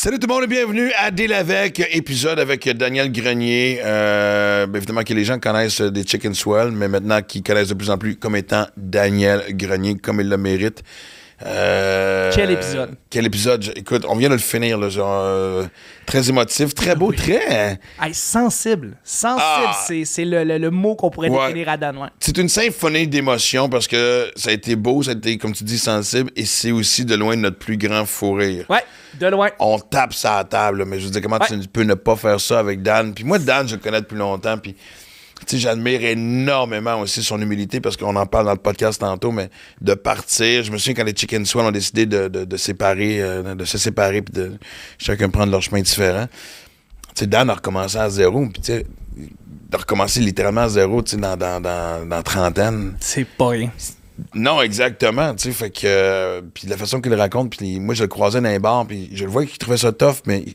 Salut tout le monde et bienvenue à Deal avec, épisode avec Daniel Grenier. Évidemment que les gens connaissent des Chicken Swell, mais maintenant qu'ils connaissent de plus en plus comme étant Daniel Grenier, comme il le mérite. Quel épisode? Quel épisode? Écoute, on vient de le finir, là, genre, très émotif, très beau, très... Hey, sensible. C'est le mot qu'on pourrait définir à Dan. Ouais. C'est une symphonie d'émotions parce que ça a été beau, ça a été, comme tu dis, sensible, et c'est aussi de loin notre plus grand fou rire. Ouais, de loin. On tape ça à la table, là, mais je veux dire, comment tu peux ne pas faire ça avec Dan? Puis moi, Dan, je le connais depuis longtemps, puis... Tu sais, j'admire énormément aussi son humilité parce qu'on en parle dans le podcast tantôt, mais de partir, je me souviens quand les Chicken Swell ont décidé de séparer, de se séparer puis de chacun prendre leur chemin différent. Tu sais, Dan a recommencé à zéro, puis tu sais, de recommencer littéralement à zéro, tu sais, dans trentaine. C'est pas rien. Non, exactement, tu sais, fait que... puis la façon qu'il le raconte, puis moi, je le croisais dans les bars, puis je le vois qu'il trouvait ça tough, mais...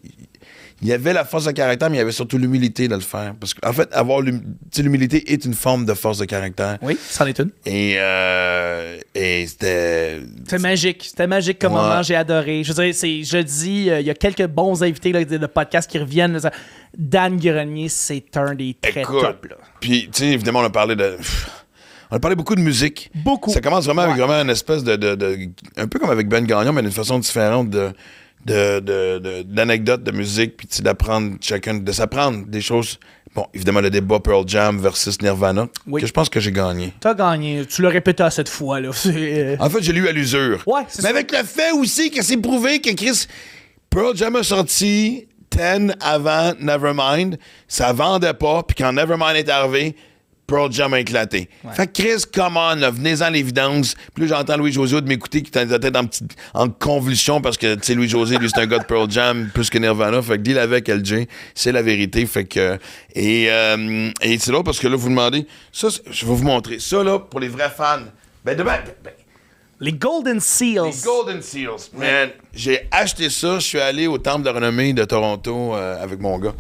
Il y avait la force de caractère, mais il y avait surtout l'humilité de le faire. Parce qu'en fait, avoir l'humilité est une forme de force de caractère. Oui, c'en est une. Et c'était... C'était magique. C'était magique comme moment. J'ai adoré. Je veux dire, je dis, il y a quelques bons invités là, de podcasts qui reviennent. Là, Dan Grenier, c'est un des très top. Là. Puis, tu sais, évidemment, on a parlé beaucoup de musique. Beaucoup. Ça commence vraiment avec vraiment une espèce de un peu comme avec Ben Gagnon, mais d'une façon différente d'anecdotes de musique, puis d'apprendre de s'apprendre des choses. Bon, évidemment, le débat Pearl Jam versus Nirvana, que je pense que j'ai gagné. T'as gagné. Tu l'as répété à cette fois, là. En fait, j'ai lu à l'usure. Ouais, c'est mais ça. avec le fait aussi que c'est prouvé que Pearl Jam a sorti 10 avant Nevermind, ça vendait pas, puis quand Nevermind est arrivé, Pearl Jam a éclaté. Ouais. Fait que Chris, come on, là, venez-en à l'évidence. Puis là, j'entends Louis-José de m'écouter qui était en convulsion parce que, tu sais, Louis-José, lui, c'est un gars de Pearl Jam plus que Nirvana. Fait que deal avec LJ, c'est la vérité. Fait que... Et c'est là parce que là, vous demandez... Ça, je vais vous montrer. Ça, là, pour les vrais fans. Les Golden Seals. Les Golden Seals. Man, j'ai acheté ça. Je suis allé au Temple de la Renommée de Toronto avec mon gars.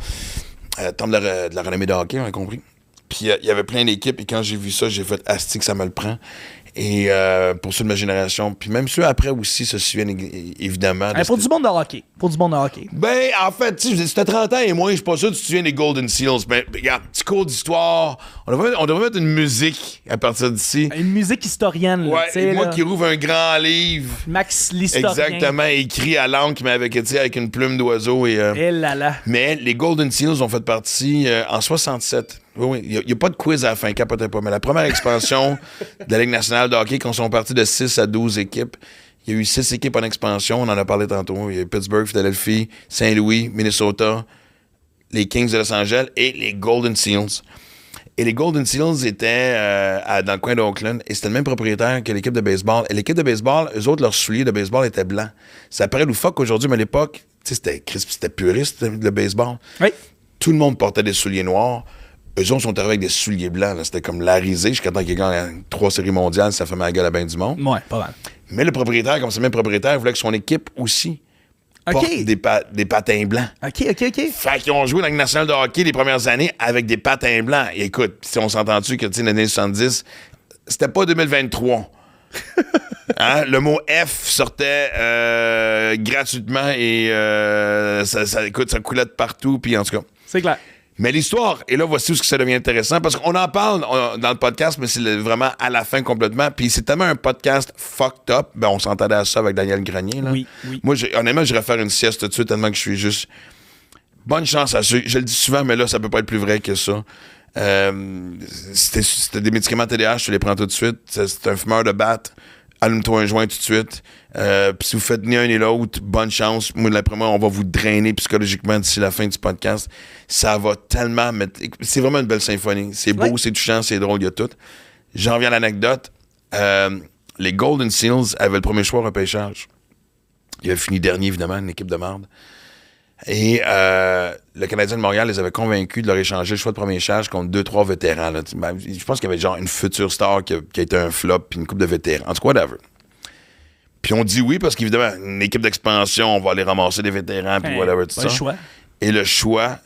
Temple de la Renommée de hockey, on a compris. Puis il y avait plein d'équipes, et quand j'ai vu ça, j'ai fait « Asti que ça me le prend ». Et pour ceux de ma génération, puis même ceux après aussi se souviennent évidemment. Pour du monde de hockey. Ben, en fait, tu sais, si t'as 30 ans et moins, je suis pas sûr que tu te souviens des Golden Seals. Mais regarde, petit cours d'histoire. On devrait mettre une musique à partir d'ici. Une musique historienne. Là, et moi qui rouvre un grand livre. Max l'historien. Exactement, écrit à l'encre, mais avec une plume d'oiseau. Et là là. Mais les Golden Seals ont fait partie en 67. Oui, il n'y a pas de quiz à la fin, capotez pas. Mais la première expansion de la Ligue nationale de hockey, quand ils sont partis de 6 à 12 équipes, il y a eu 6 équipes en expansion, on en a parlé tantôt. Il y a Pittsburgh, Philadelphie, Saint-Louis, Minnesota, les Kings de Los Angeles et les Golden Seals. Et les Golden Seals étaient dans le coin d'Oakland et c'était le même propriétaire que l'équipe de baseball. Et l'équipe de baseball, eux autres, leurs souliers de baseball étaient blancs. Ça paraît loufoque aujourd'hui, mais à l'époque, c'était puriste, le baseball. Oui. Tout le monde portait des souliers noirs. Eux autres sont arrivés avec des souliers blancs. Là. C'était comme la risée jusqu'à temps qu'il gagne 3 séries mondiales, ça fait ma gueule à bien du monde. Ouais, pas mal. Mais le propriétaire, comme c'est le même propriétaire, voulait que son équipe aussi porte des patins blancs. OK. Fait qu'ils ont joué dans la Ligue nationale de hockey les premières années avec des patins blancs. Et écoute, si on s'entend-tu que, tu sais, l'année 70, c'était pas 2023. Hein? Le mot F sortait gratuitement et ça coulait de partout. Puis en tout cas... C'est clair. Mais l'histoire, et là, voici où ça devient intéressant, parce qu'on en parle dans le podcast, mais c'est vraiment à la fin complètement. Puis c'est tellement un podcast fucked up. Ben, on s'entendait à ça avec Daniel Grenier. Là. Oui. Moi, honnêtement, j'irais faire une sieste tout de suite, tellement que je suis juste... Bonne chance à ceux... Je le dis souvent, mais là, ça peut pas être plus vrai que ça. C'était des médicaments TDAH, tu les prends tout de suite. C'est un fumeur de batte. Allume-toi un joint tout de suite. Puis si vous faites ni un ni l'autre, bonne chance. Moi, d'après moi, on va vous drainer psychologiquement d'ici la fin du podcast. Ça va tellement mettre... C'est vraiment une belle symphonie. C'est beau, c'est touchant, c'est drôle, il y a tout. J'en viens à l'anecdote. Les Golden Seals avaient le premier choix au repêchage. Ils avaient fini dernier, évidemment, une équipe de merde. Et le Canadien de Montréal les avait convaincus de leur échanger le choix de premier charge contre 2-3 vétérans. Là. Je pense qu'il y avait genre une future star qui a été un flop puis une couple de vétérans. En tout cas, whatever. Puis on dit oui parce qu'évidemment, une équipe d'expansion, on va aller ramasser des vétérans puis whatever, tout ça. Le choix. Et le choix,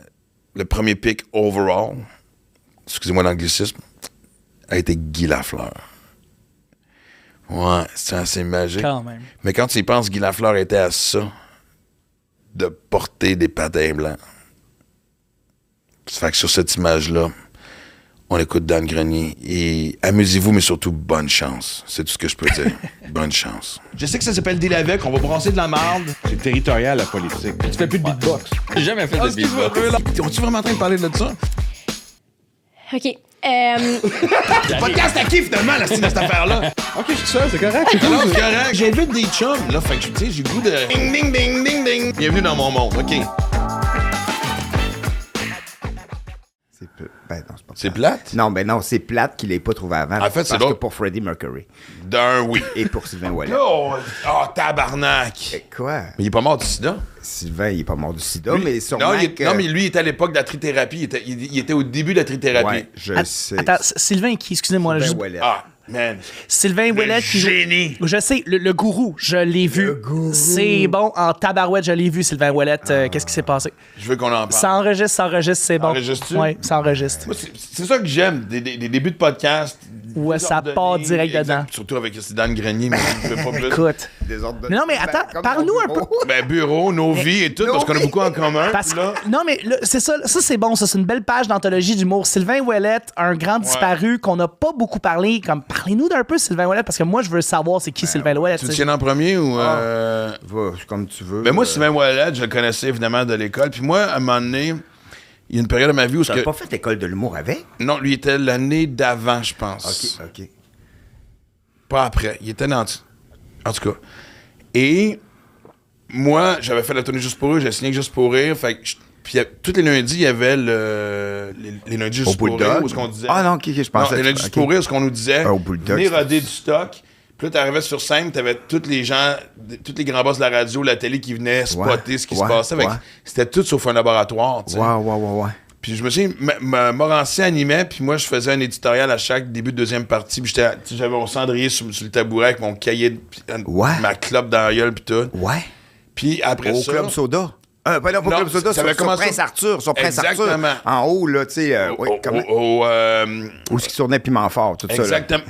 le premier pick overall, excusez-moi l'anglicisme, a été Guy Lafleur. Ouais, c'est assez magique. Quand même. Mais quand tu y penses, Guy Lafleur était à ça de porter des patins blancs. Ça fait que sur cette image-là, on écoute Dan Grenier. Et amusez-vous, mais surtout, bonne chance. C'est tout ce que je peux dire. Bonne chance. Je sais que ça s'appelle deal avec, on va brasser de la marde. C'est territorial, la politique. Tu fais plus de beatbox. J'ai jamais fait de beatbox. Es-tu vraiment en train de parler de ça? OK. Le podcast à qui, finalement, la style de cette affaire-là? OK, c'est ça, c'est correct. C'est Non, c'est correct. J'invite des chums, là. Fait que, tu sais, j'ai le goût de... Ding, ding, ding, ding, ding. Bienvenue dans mon monde. OK. Ben non, c'est pas C'est plate? Non, ben non, c'est plate qu'il l'ait pas trouvé avant. En fait, c'est parce drôle. que pour Freddie Mercury Oui. et pour Sylvain Ouellet. Oh, tabarnak. Quoi? Mais il est pas mort du sida? Sylvain, il est pas mort du sida, Lui- mais sûrement non, mais lui, il était à l'époque de la trithérapie. Il était au début de la trithérapie. Ouais, je sais. Attends, Sylvain qui, excusez-moi, Sylvain je- Ouellet. Ah, man. Sylvain Ouellet qui joue- génie. Je sais, le gourou, je l'ai vu. C'est bon, en tabarouette, je l'ai vu, Sylvain Ouellet. Qu'est-ce qui s'est passé? Je veux qu'on en parle. Ça enregistre, c'est bon. Enregistres-tu? Oui, ça enregistre. Moi, c'est ça que j'aime, des débuts de podcast. Ouais, ça désordonnés, part direct exact. dedans. Surtout avec Dan Grenier, mais je peux pas plus. Écoute. Mais non, mais attends, Comme parle-nous ton un peu. bureau. Ben, bureau, nos vies et tout, nos parce qu'on a vies. beaucoup en commun. Parce puis là, que, non, mais là, c'est ça, c'est bon, ça, c'est une belle page d'anthologie d'humour. Sylvain Ouellet, un grand disparu qu'on n'a pas beaucoup parlé. Comme, parlez-nous d'un peu, Sylvain Ouellet, parce que moi, je veux savoir c'est qui Sylvain Ouellet. tu te tiens en premier ou. Va, comme tu veux. Ben, moi, Sylvain Ouellet, je le connaissais évidemment de l'école. Puis moi, à un moment donné, il y a une période de ma vie où. Tu n'as pas fait l'école de l'humour avec? Non, lui était l'année d'avant, je pense. OK. Pas après. Il était dans... En tout cas. Et moi, j'avais fait la tournée Juste pour eux, j'ai signé avec Juste pour rire. Fait que puis tous les lundis, il y avait les lundis Juste pour rire, Bulldog? où ce qu'on disait... Ah non, OK, je pensais... Non, les lundis Juste pour rire, ce qu'on nous disait, Au Bulldog, venez c'était- roder du stock. Puis là, t'arrivais sur scène, t'avais tous les gens, tous les grands boss de la radio, la télé qui venaient spotter ce qui se passait. Fait que c'était tout sauf un laboratoire, tu sais. Ouais. Puis je me suis dit, Morancy animait, puis moi, je faisais un éditorial à chaque début de deuxième partie. Puis j'avais mon cendrier sur le tabouret avec mon cahier, ma clope dans la gueule, puis tout. Ouais. Puis après Au ça... Club Soda. Pas Non, Club Soda, ça avait sur commencé- Prince Arthur. Sur Prince Exactement. Arthur. En haut, là, tu sais. Oui, où ce qui tournait Piment Fort, tout ça. exactement.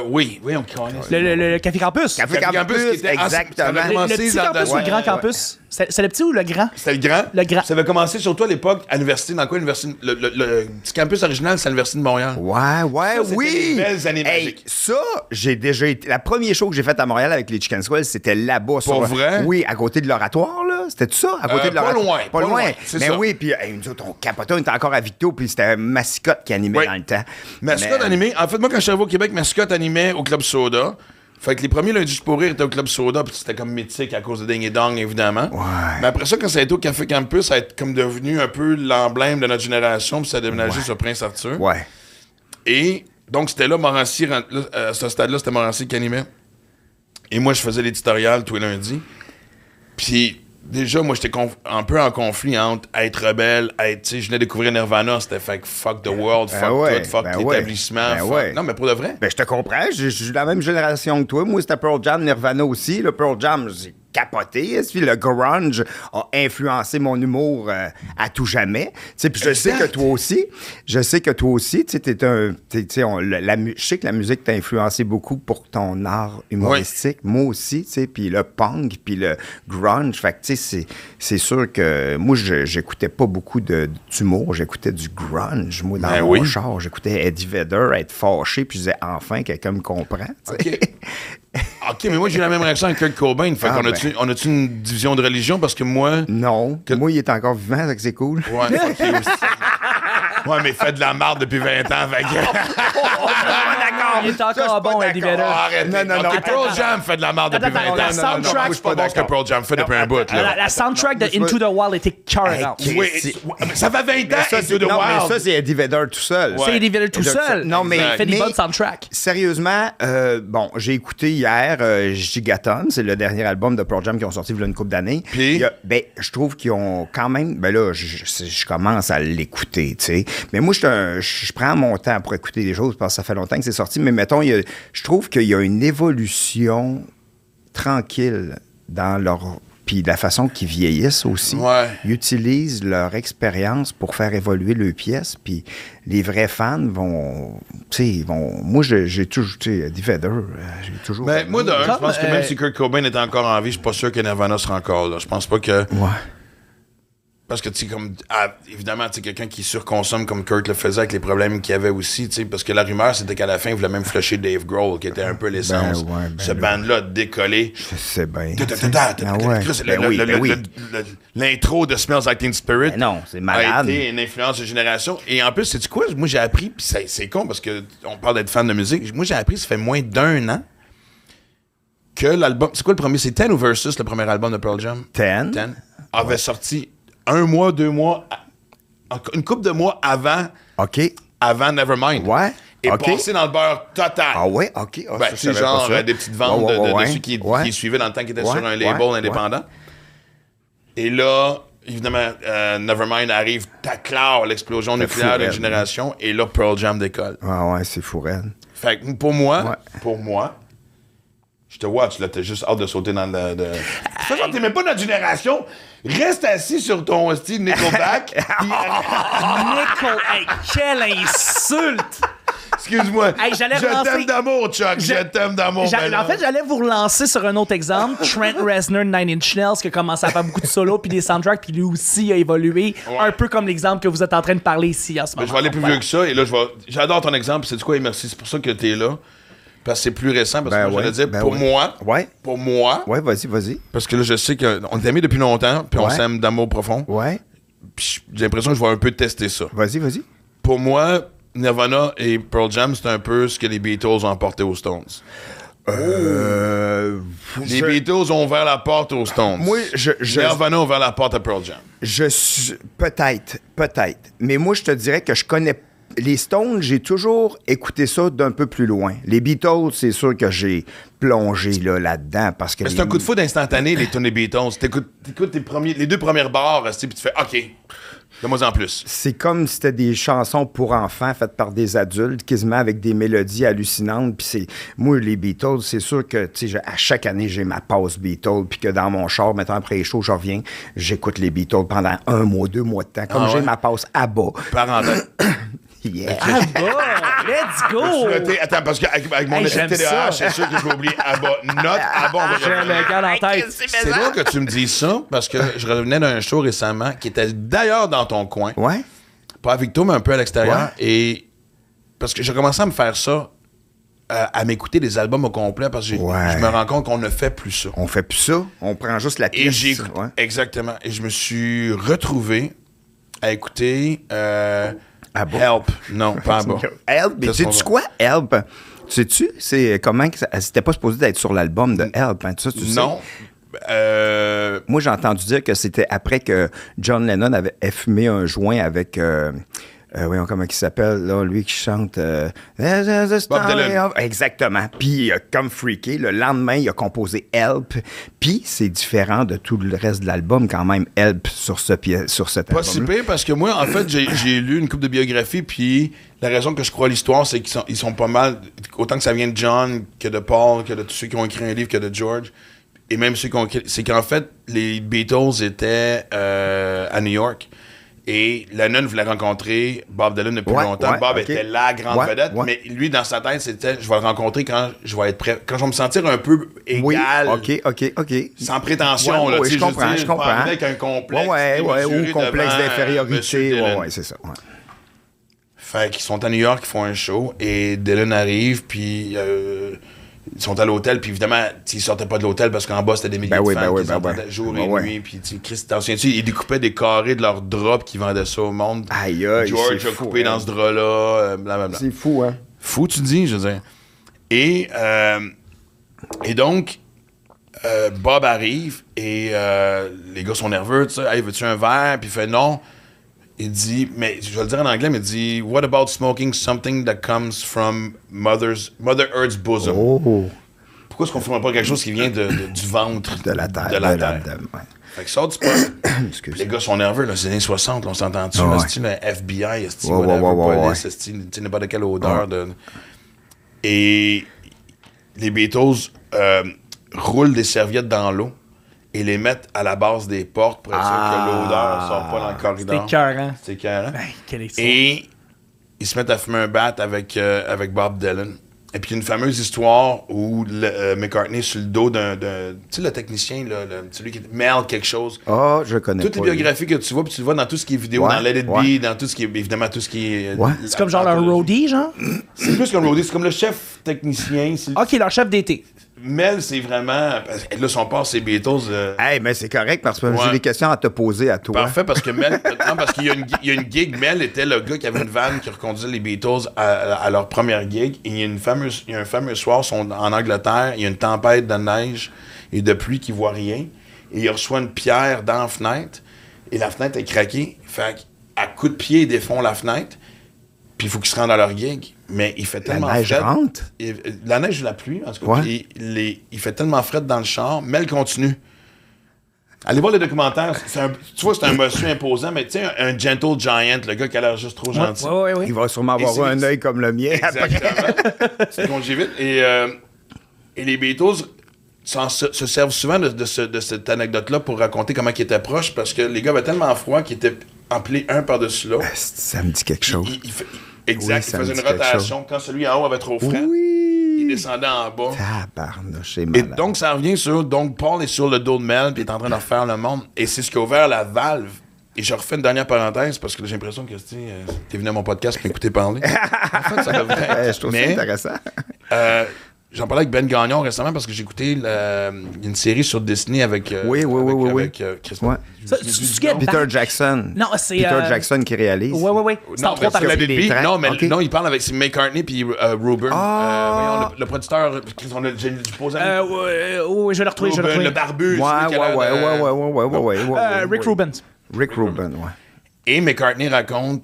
Oui, on connaît. Le Café Campus. Café Café Campus, Campus, qui était- exactement. ça avait Le commencé petit dans- campus ou le ouais, grand ouais. campus? C'est le petit ou le grand? C'était le grand. Le grand. Ça avait commencé surtout à l'époque à l'université. Dans quoi l'université? Le petit campus original, c'est à l'université de Montréal. Ouais, Ça, c'était oui. des belles années Hey, magiques. ça, j'ai déjà été. La première show que j'ai faite à Montréal avec les Chicken Swell, c'était là-bas. Pour vrai? Oui, à côté de l'oratoire, là. C'était tout ça? À côté de pas l'oratoire? loin, Pas pas loin. loin, c'est Mais ça. oui, puis nous autres, on capotait, on était encore à Victo, puis c'était Mascotte qui animait Oui. dans le temps. Mascotte Mais- animé. En fait, moi, quand je suis arrivé au Québec, Mascotte animait au Club Soda. Fait que les premiers lundis pour rire étaient au Club Soda, puis c'était comme mythique à cause de Ding et Dong, évidemment. Ouais. Mais après ça, quand ça a été au Café Campus, ça a été comme devenu un peu l'emblème de notre génération, puis ça a déménagé sur Prince Arthur. Ouais. Et donc, c'était là, Morancy, à ce stade-là, c'était Morancy qui animait. Et moi, je faisais l'éditorial tous les lundis. Puis, déjà, moi, j'étais un peu en conflit entre être rebelle, tu sais, je venais découvrir Nirvana, c'était fait que fuck the world, fuck ouais, tout, fuck ben ouais, l'établissement, ben fuck... ouais. Non, mais pour de vrai. Ben, je te comprends. Je suis de la même génération que toi. Moi, c'était Pearl Jam, Nirvana aussi. Le Pearl Jam, j'ai capoté. Puis le grunge a influencé mon humour à tout jamais. Tu sais, puis je sais que toi aussi. Je sais que toi aussi, tu sais, t'es un... tu sais, je sais que la musique t'a influencé beaucoup pour ton art humoristique. Moi aussi, tu sais. Puis le punk, puis le grunge. Fait que, tu sais, c'est sûr que moi, j'écoutais pas beaucoup d'humour. J'écoutais du grunge. Moi, dans mon char, j'écoutais Eddie Vedder être fâché, puis je disais, enfin, quelqu'un me comprend. Tu sais. OK, mais moi, j'ai eu la même réaction avec Kurt Cobain. Fait qu'on on a-tu une division de religion? Parce que moi... Non. Moi, il est encore vivant, ça que c'est cool. Ouais, fuck you aussi. Ouais, mais fait de la marde depuis 20 ans, fait que... D'accord, il est encore bon, Eddie Vedder. Arrête. Non. OK, Pearl Jam fait de la merde depuis 20 ans. La soundtrack- Moi, je suis pas d'accord ce que Pearl Jam fait depuis un bout, là. La soundtrack de Into the Wild était carrément. Oui, mais ça fait 20 ans, Into the Non, mais Wild. ça, c'est Eddie Vedder tout seul. C'est Eddie Vedder tout seul. Non, mais... Il fait des mais- bonnes soundtracks. Sérieusement, bon, j'ai écouté hier Gigaton, c'est le dernier album de Pearl Jam qui ont sorti il y a une couple d'années. Puis? Ben, je trouve qu'ils ont quand même... Ben là, je commence à l'écouter, tu sais. Mais moi, je prends mon temps pour écouter des choses parce que ça fait longtemps que c'est sorti. Mais mettons, je trouve qu'il y a une évolution tranquille dans leur... Puis la façon qu'ils vieillissent aussi. Ouais. Ils utilisent leur expérience pour faire évoluer leurs pièces. Puis les vrais fans vont... Tu sais, moi, j'ai toujours... Tu sais, Eddie Vedder, j'ai toujours... Mais moi, je pense que Comme, même si Kurt Cobain était encore en vie, je suis pas sûr que Nirvana sera encore là. Je pense pas que... Ouais. Parce que, tu sais, comme, évidemment, tu sais, quelqu'un qui surconsomme comme Kurt le faisait avec les problèmes qu'il y avait aussi, tu sais, parce que la rumeur, c'était qu'à la fin, il voulait même flusher Dave Grohl, qui était un peu l'essence. Ce band-là a décollé. Je sais bien. L'intro de Smells Like Teen Spirit non, c'est malade. a été une influence de génération. Et en plus, sais-tu quoi? Moi, j'ai appris, puis c'est con, parce qu'on parle d'être fan de musique. Moi, j'ai appris, ça fait moins d'1 an, que l'album... C'est quoi le premier? C'est 10 ou Versus, le premier album de Pearl Jam? 10. Avait sorti 1 mois, 2 mois, une couple de mois avant Nevermind. Ouais. Et passé dans le beurre total. Ah ouais? OK. Ben, c'est genre des petites ventes de ceux qui suivaient dans le temps qui étaient sur un label indépendant. Et là, évidemment, Nevermind arrive, t'acclare l'explosion nucléaire d'une génération, et là, Pearl Jam décolle. Ah ouais, c'est fou, raide. Fait que pour moi, je te watch, là, t'as juste hâte de sauter dans le... De toute façon, t'es même pas notre génération. Reste assis sur ton style Nickelback. Hey, quelle insulte! Excuse-moi. Hey, je t'aime d'amour, Chuck. Je t'aime d'amour. En fait, j'allais vous relancer sur un autre exemple. Trent Reznor, Nine Inch Nails, qui a commencé à faire beaucoup de solos puis des soundtracks, puis lui aussi a évolué. Un peu comme l'exemple que vous êtes en train de parler ici en ce moment. Je vais aller plus vieux que ça. Et là, j'adore ton exemple. C'est du quoi, et merci. C'est pour ça que t'es là. Parce que c'est plus récent. Parce que moi, je veux dire, pour moi. Ouais, vas-y. Parce que là, je sais qu'on est amis depuis longtemps, puis on s'aime d'amour profond. Ouais. Puis j'ai l'impression que je vais un peu tester ça. Vas-y. Pour moi, Nirvana et Pearl Jam, c'est un peu ce que les Beatles ont apporté aux Stones. Les Beatles ont ouvert la porte aux Stones. Moi, Nirvana a ouvert la porte à Pearl Jam. Peut-être. Mais moi, je te dirais que je connais les Stones, j'ai toujours écouté ça d'un peu plus loin. Les Beatles, c'est sûr que j'ai plongé là-dedans parce que... Mais c'est un coup de foudre instantané, les tunes des Beatles. T'écoutes les 2 premières barres, puis tu fais « OK, donne-moi en plus ». C'est comme si c'était des chansons pour enfants faites par des adultes, quasiment avec des mélodies hallucinantes. Puis c'est... Moi, les Beatles, c'est sûr que à chaque année, j'ai ma pause Beatles, puis que dans mon char, mettons après les shows, je reviens, j'écoute les Beatles pendant 1 mois, 2 mois de temps, comme j'ai ma pause ABBA. Parenthèse. Yeah. ABBA! Let's go! Attends, parce qu'avec mon effet TDAH, c'est sûr que je vais oublier ABBA. Note ABBA, on va J'ai le gars en tête. C'est drôle que tu me dises ça, parce que je revenais d'un show récemment qui était d'ailleurs dans ton coin. Ouais. Pas avec toi, mais un peu à l'extérieur. Et parce que j'ai commencé à me faire ça, à m'écouter des albums au complet, parce que je me rends compte qu'on ne fait plus ça. On fait plus ça. On prend juste la pièce. Exactement. Et je me suis retrouvé à écouter... Help. Non, pas ABBA. Help. Mais sais-tu quoi, Help? Sais-tu? C'est comment que c'était pas supposé d'être sur l'album de Help. Hein? Tu sais? Non. Moi, j'ai entendu dire que c'était après que John Lennon avait fumé un joint avec... voyons comment il s'appelle, là, lui qui chante... Bob Dylan. Exactement. Puis, comme freaké, le lendemain, il a composé Help. Puis, c'est différent de tout le reste de l'album, quand même, Help sur cet album. Pas si pire, parce que moi, en fait, j'ai lu une couple de biographies, puis la raison que je crois à l'histoire, c'est qu'ils sont pas mal... Autant que ça vient de John, que de Paul, que de tous ceux qui ont écrit un livre, que de George, et même ceux qui ont écrit... C'est qu'en fait, les Beatles étaient à New York. Et Lennon voulait rencontrer Bob Dylan depuis longtemps. Bob était la grande vedette, mais lui, dans sa tête, c'était « Je vais le rencontrer quand je vais être prêt, quand je vais me sentir un peu égal. » OK. Sans prétention, là. Je comprends. Avec un complexe. Ou complexe d'infériorité. Ouais, c'est ça. Ouais. Fait qu'ils sont à New York, ils font un show, et Dylan arrive, puis... ils sont à l'hôtel, puis évidemment, ils sortaient pas de l'hôtel parce qu'en bas, c'était des milliers de fans qui s'entendaient jour et nuit. Puis, Chris, t'en souviens-tu, ils découpaient des carrés de leurs draps qui vendaient ça au monde. Aïe, George a coupé dans ce drap-là, blablabla. C'est fou, hein? Fou, tu dis, je veux dire. Et donc, Bob arrive, et les gars sont nerveux, tu sais. Hey, veux-tu un verre? Puis il fait non. Il dit, mais je vais le dire en anglais, mais il dit, what about smoking something that comes from Mother Earth's bosom? Oh. Pourquoi est-ce qu'on ne ferait pas quelque chose qui vient du ventre de la terre? Ouais. Fait que sort du pot. Les gars sont nerveux, là, c'est les années 60, là, on s'entend dessus, le style FBI, style police, style n'importe quelle odeur. Et les Beatles roulent des serviettes dans l'eau et les mettent à la base des portes pour être sûr que l'odeur ne sort pas dans le corridor. C'est écœurant. Et ils se mettent à fumer un bat avec Bob Dylan. Et puis, une fameuse histoire où McCartney est sur le dos d'un tu sais, le technicien, là, celui qui est Mel quelque chose. Ah, je connais Toutes pas. les biographies que tu vois, puis tu le vois dans tout ce qui est vidéo, Ouais, dans Let It ouais. Be, dans tout ce qui est, évidemment, tout ce qui est... Ouais. C'est comme genre un roadie, genre? C'est plus qu'un roadie, c'est comme le chef technicien. OK, leur chef d'été. Mel, c'est vraiment... Là, son port, c'est Beatles. Hey, mais c'est correct parce que Ouais. j'ai des questions à te poser à toi. Parfait, parce que Mel... non, parce qu'il y a une gig. Mel était le gars qui avait une vanne qui reconduisait les Beatles à leur première gig. Et il y a un fameux soir, ils sont en Angleterre, il y a une tempête de neige et de pluie qui voit rien. Et il reçoit une pierre dans la fenêtre. Et la fenêtre est craquée. Fait qu'à coup de pied, ils défont la fenêtre. Puis il faut qu'ils se rendent à leur gig. Mais il fait tellement neige fret. rentre? La neige ou la pluie, en tout cas. Ouais. Puis il fait tellement fret dans le char. Mel continue. Allez voir le documentaire. Tu vois, c'est un monsieur imposant, mais tu sais, un gentle giant, le gars qui a l'air juste trop gentil. Oui. Il va sûrement Et avoir c'est- un œil comme le mien. Exactement. C'est qu'on vite. Et les Beatles se servent souvent de cette anecdote-là pour raconter comment ils étaient proches, parce que les gars avaient tellement froid qu'ils étaient empilés un par-dessus l'autre. Ça me dit quelque chose. Exact. Oui, ça Ils faisaient me une dit quelque rotation. Quand celui en haut avait trop frais, il Oui! descendait en bas. Tabarnouche, c'est Et malade. donc, ça revient sur... Donc, Paul est sur le dos de Mel, puis il est en train de refaire le monde. Et c'est ce qui a ouvert la valve. Et je refais une dernière parenthèse, parce que j'ai l'impression que t'es venu à mon podcast pour m'écouter parler. En fait, ça devrait être. Je trouve ça Mais, intéressant. j'en parlais avec Ben Gagnon récemment, parce que j'ai écouté une série sur Disney avec... Oui. avec Chris. Ouais. Ça, tu get Peter back. Jackson. Non, c'est, Peter Jackson qui réalise. Oui. C'est en Non, trois mais parties. Let It Be. tracks. Non, mais Ok. non, il parle avec McCartney puis Ruben. Ah. Voyons, le producteur, j'ai posé Oui, je vais le retrouver. Ruben, le barbu. celui qui a l'air de- Rick Rubin. Rick Rubin, ouais. Et McCartney raconte.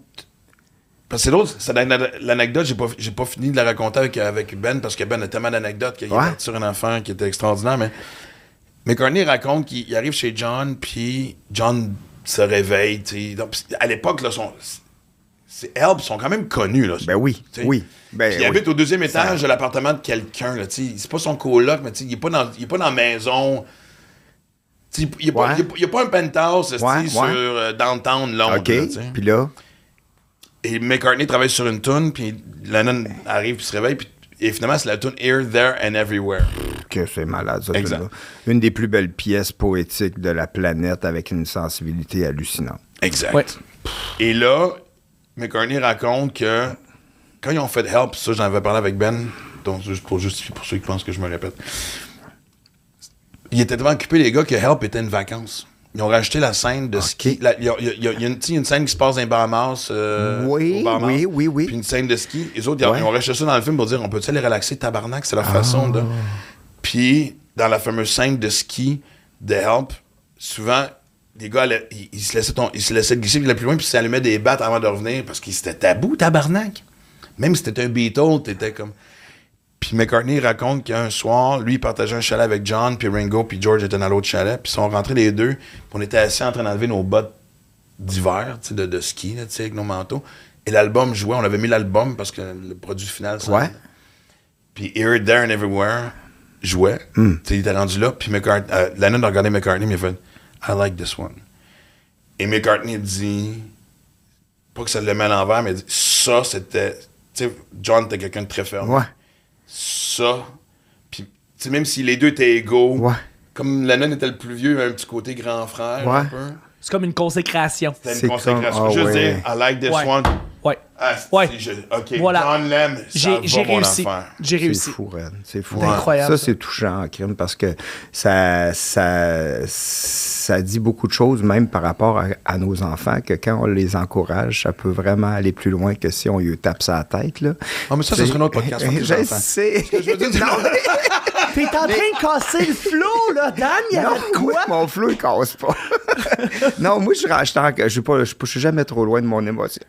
Parce que c'est l'autre, c'est l'anecdote, j'ai pas fini de la raconter avec Ben, parce que Ben a tellement d'anecdotes qu'il est parti sur un enfant qui était extraordinaire, mais McCartney raconte qu'il arrive chez John, puis John se réveille, tu sais. Donc, à l'époque, là, Help sont quand même connus, là. Ben oui, Tu sais. oui. Ben, Puis il habite au deuxième étage de l'appartement de quelqu'un, là, tu sais. C'est pas son coloc, mais tu sais, il est pas dans la maison. Tu sais, il y a pas un penthouse, tu sais, Ouais, sur ouais. Downtown Londres, OK. là, tu sais. Puis là, Et McCartney travaille sur une tune, puis Lennon arrive, puis se réveille, puis et finalement, c'est la tune Here, There and Everywhere. que c'est malade, ça. Exact. tune-là. Une des plus belles pièces poétiques de la planète avec une sensibilité hallucinante. Exact. Ouais. Et là, McCartney raconte que quand ils ont fait Help, ça, j'en avais parlé avec Ben, donc juste pour justifier pour ceux qui pensent que je me répète, ils étaient tellement occupés, les gars, que Help était une vacance. Ils ont rajouté la scène de ski. Il y a une scène qui se passe dans les Bahamas. Oui, aux Bahamas, oui. Puis une scène de ski. Les autres, Ouais. ils ont rajouté ça dans le film pour dire on peut-tu aller relaxer tabarnak? C'est leur façon de. Puis, dans la fameuse scène de ski de Help, souvent, les gars, ils se laissaient glisser le plus loin, puis ils s'allumaient des battes avant de revenir parce qu'ils étaient tabou, tabarnak. Même si t'étais un Beatle, t'étais comme. Puis McCartney raconte qu'un soir, lui, il partageait un chalet avec John, puis Ringo, puis George étaient dans l'autre chalet, puis ils sont rentrés les deux, puis on était assis en train d'enlever nos bottes d'hiver, tu sais, de ski, là, tu sais, avec nos manteaux. Et l'album jouait, on avait mis l'album parce que le produit final, ça. Ouais. Puis Here, There and Everywhere jouait. Tu sais, il était rendu là, puis Lennon a regardé McCartney, mais il a fait I like this one. Et McCartney dit, pas que ça le met à l'envers, mais il dit, ça, c'était. Tu sais, John était quelqu'un de très ferme. Ouais. Ça. Puis, tu sais, même si les deux étaient égaux, Ouais. comme Lennon était le plus vieux, il avait un petit côté grand frère, Ouais. un peu. C'est comme une consécration. C'était C'est une consécration. comme- Juste ouais. dire, I like this Ouais. one. Ouais. Ah, Ouais. OK, Voilà. John l'aime, ça J'ai va, mon réussi. affaire. J'ai C'est réussi. fou, Red. C'est fou. C'est incroyable, Ça, ça. c'est touchant en crime parce que ça dit beaucoup de choses, même par rapport à nos enfants, que quand on les encourage, ça peut vraiment aller plus loin que si on lui tape sa tête. Là. Ah, mais ça serait notre podcast. pour les Je enfants. sais. Non, T'es en train de casser le flow, là, Dan. Il y avait de moi, quoi? mon flou, il casse pas. Non, moi, je suis jamais trop loin de mon émotion.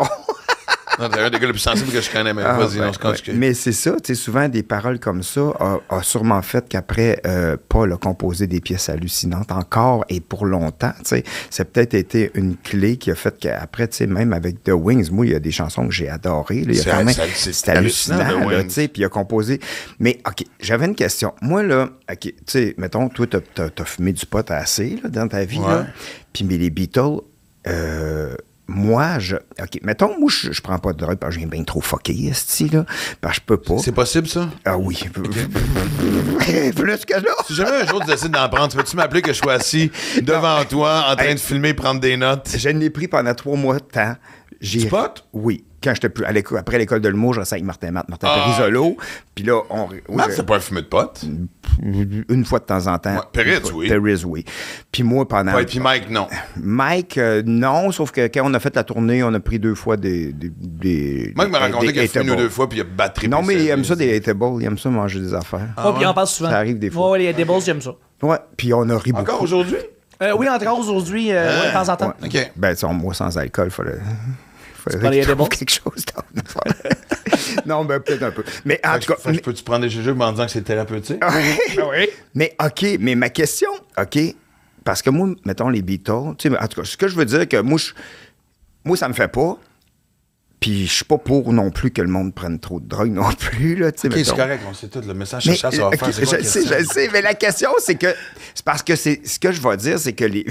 Non, t'es un des gars les plus sensibles que je connais, mais Ah, vas-y, ben, on se compte. ouais. Mais c'est ça, tu sais, souvent des paroles comme ça a sûrement fait qu'après, Paul a composé des pièces hallucinantes encore et pour longtemps, tu sais. C'est peut-être été une clé qui a fait qu'après, tu sais, même avec The Wings, moi, il y a des chansons que j'ai adorées. Là, il y a quand même, c'est hallucinant, The là, Wings. tu sais, puis il a composé. Mais, OK, j'avais une question. Moi, là, OK, tu sais, mettons, toi, t'as fumé du pot assez, là, dans ta vie, Ouais. là. Puis, mais les Beatles, moi, OK, mettons, moi, je prends pas de drogue parce que j'ai bien trop fucké, esti, là. Parce que je peux pas. C'est possible, ça? Ah oui. Plus que là. Si jamais un jour tu décides d'en prendre, peux-tu m'appeler que je sois assis devant toi, en train de filmer, prendre des notes? Je l'ai pris pendant 3 mois de temps. Du pot? Oui. Quand j'étais plus après l'école de l'humour, je restais avec Martin Périsolo. Puis là, C'est pas un fumé de pote? Une fois de temps en temps. Ouais, Péris, oui. Péris, oui. Puis moi, pendant... Ouais, puis Mike, non. Mike, non, sauf que quand on a fait la tournée, on a pris 2 fois des Mike m'a raconté qu'il a fumé 1 ou 2 fois, puis il a battu. Non, mais il aime ça, des Eatables. Il aime ça, manger des affaires. Puis on en parle souvent. Ça arrive des fois. Ouais, les Edibles, j'aime ça. Ouais, puis on a ri beaucoup. Encore aujourd'hui? Oui, encore aujourd'hui, de temps en temps. Ouais. OK. Ben, moi, sans alcool, il faudrait pas les que je trouve Edibles? quelque chose d'autre. Non, ben, peut-être un peu. Mais en tout cas... Peux-tu prendre des jujubes en disant que c'est thérapeutique? Oui. Mais OK, mais ma question, OK, parce que moi, mettons les Beatles, tu sais, en tout cas, ce que je veux dire, que moi, ça me fait pas. Puis je suis pas pour non plus que le monde prenne trop de drogue non plus, là, tu sais. OK, mettons. c'est correct, on sait tout. Le message Mais, que ça va OK, faire, c'est quoi? je sais, mais la question, c'est que... C'est parce que ce que je vais dire, c'est que les...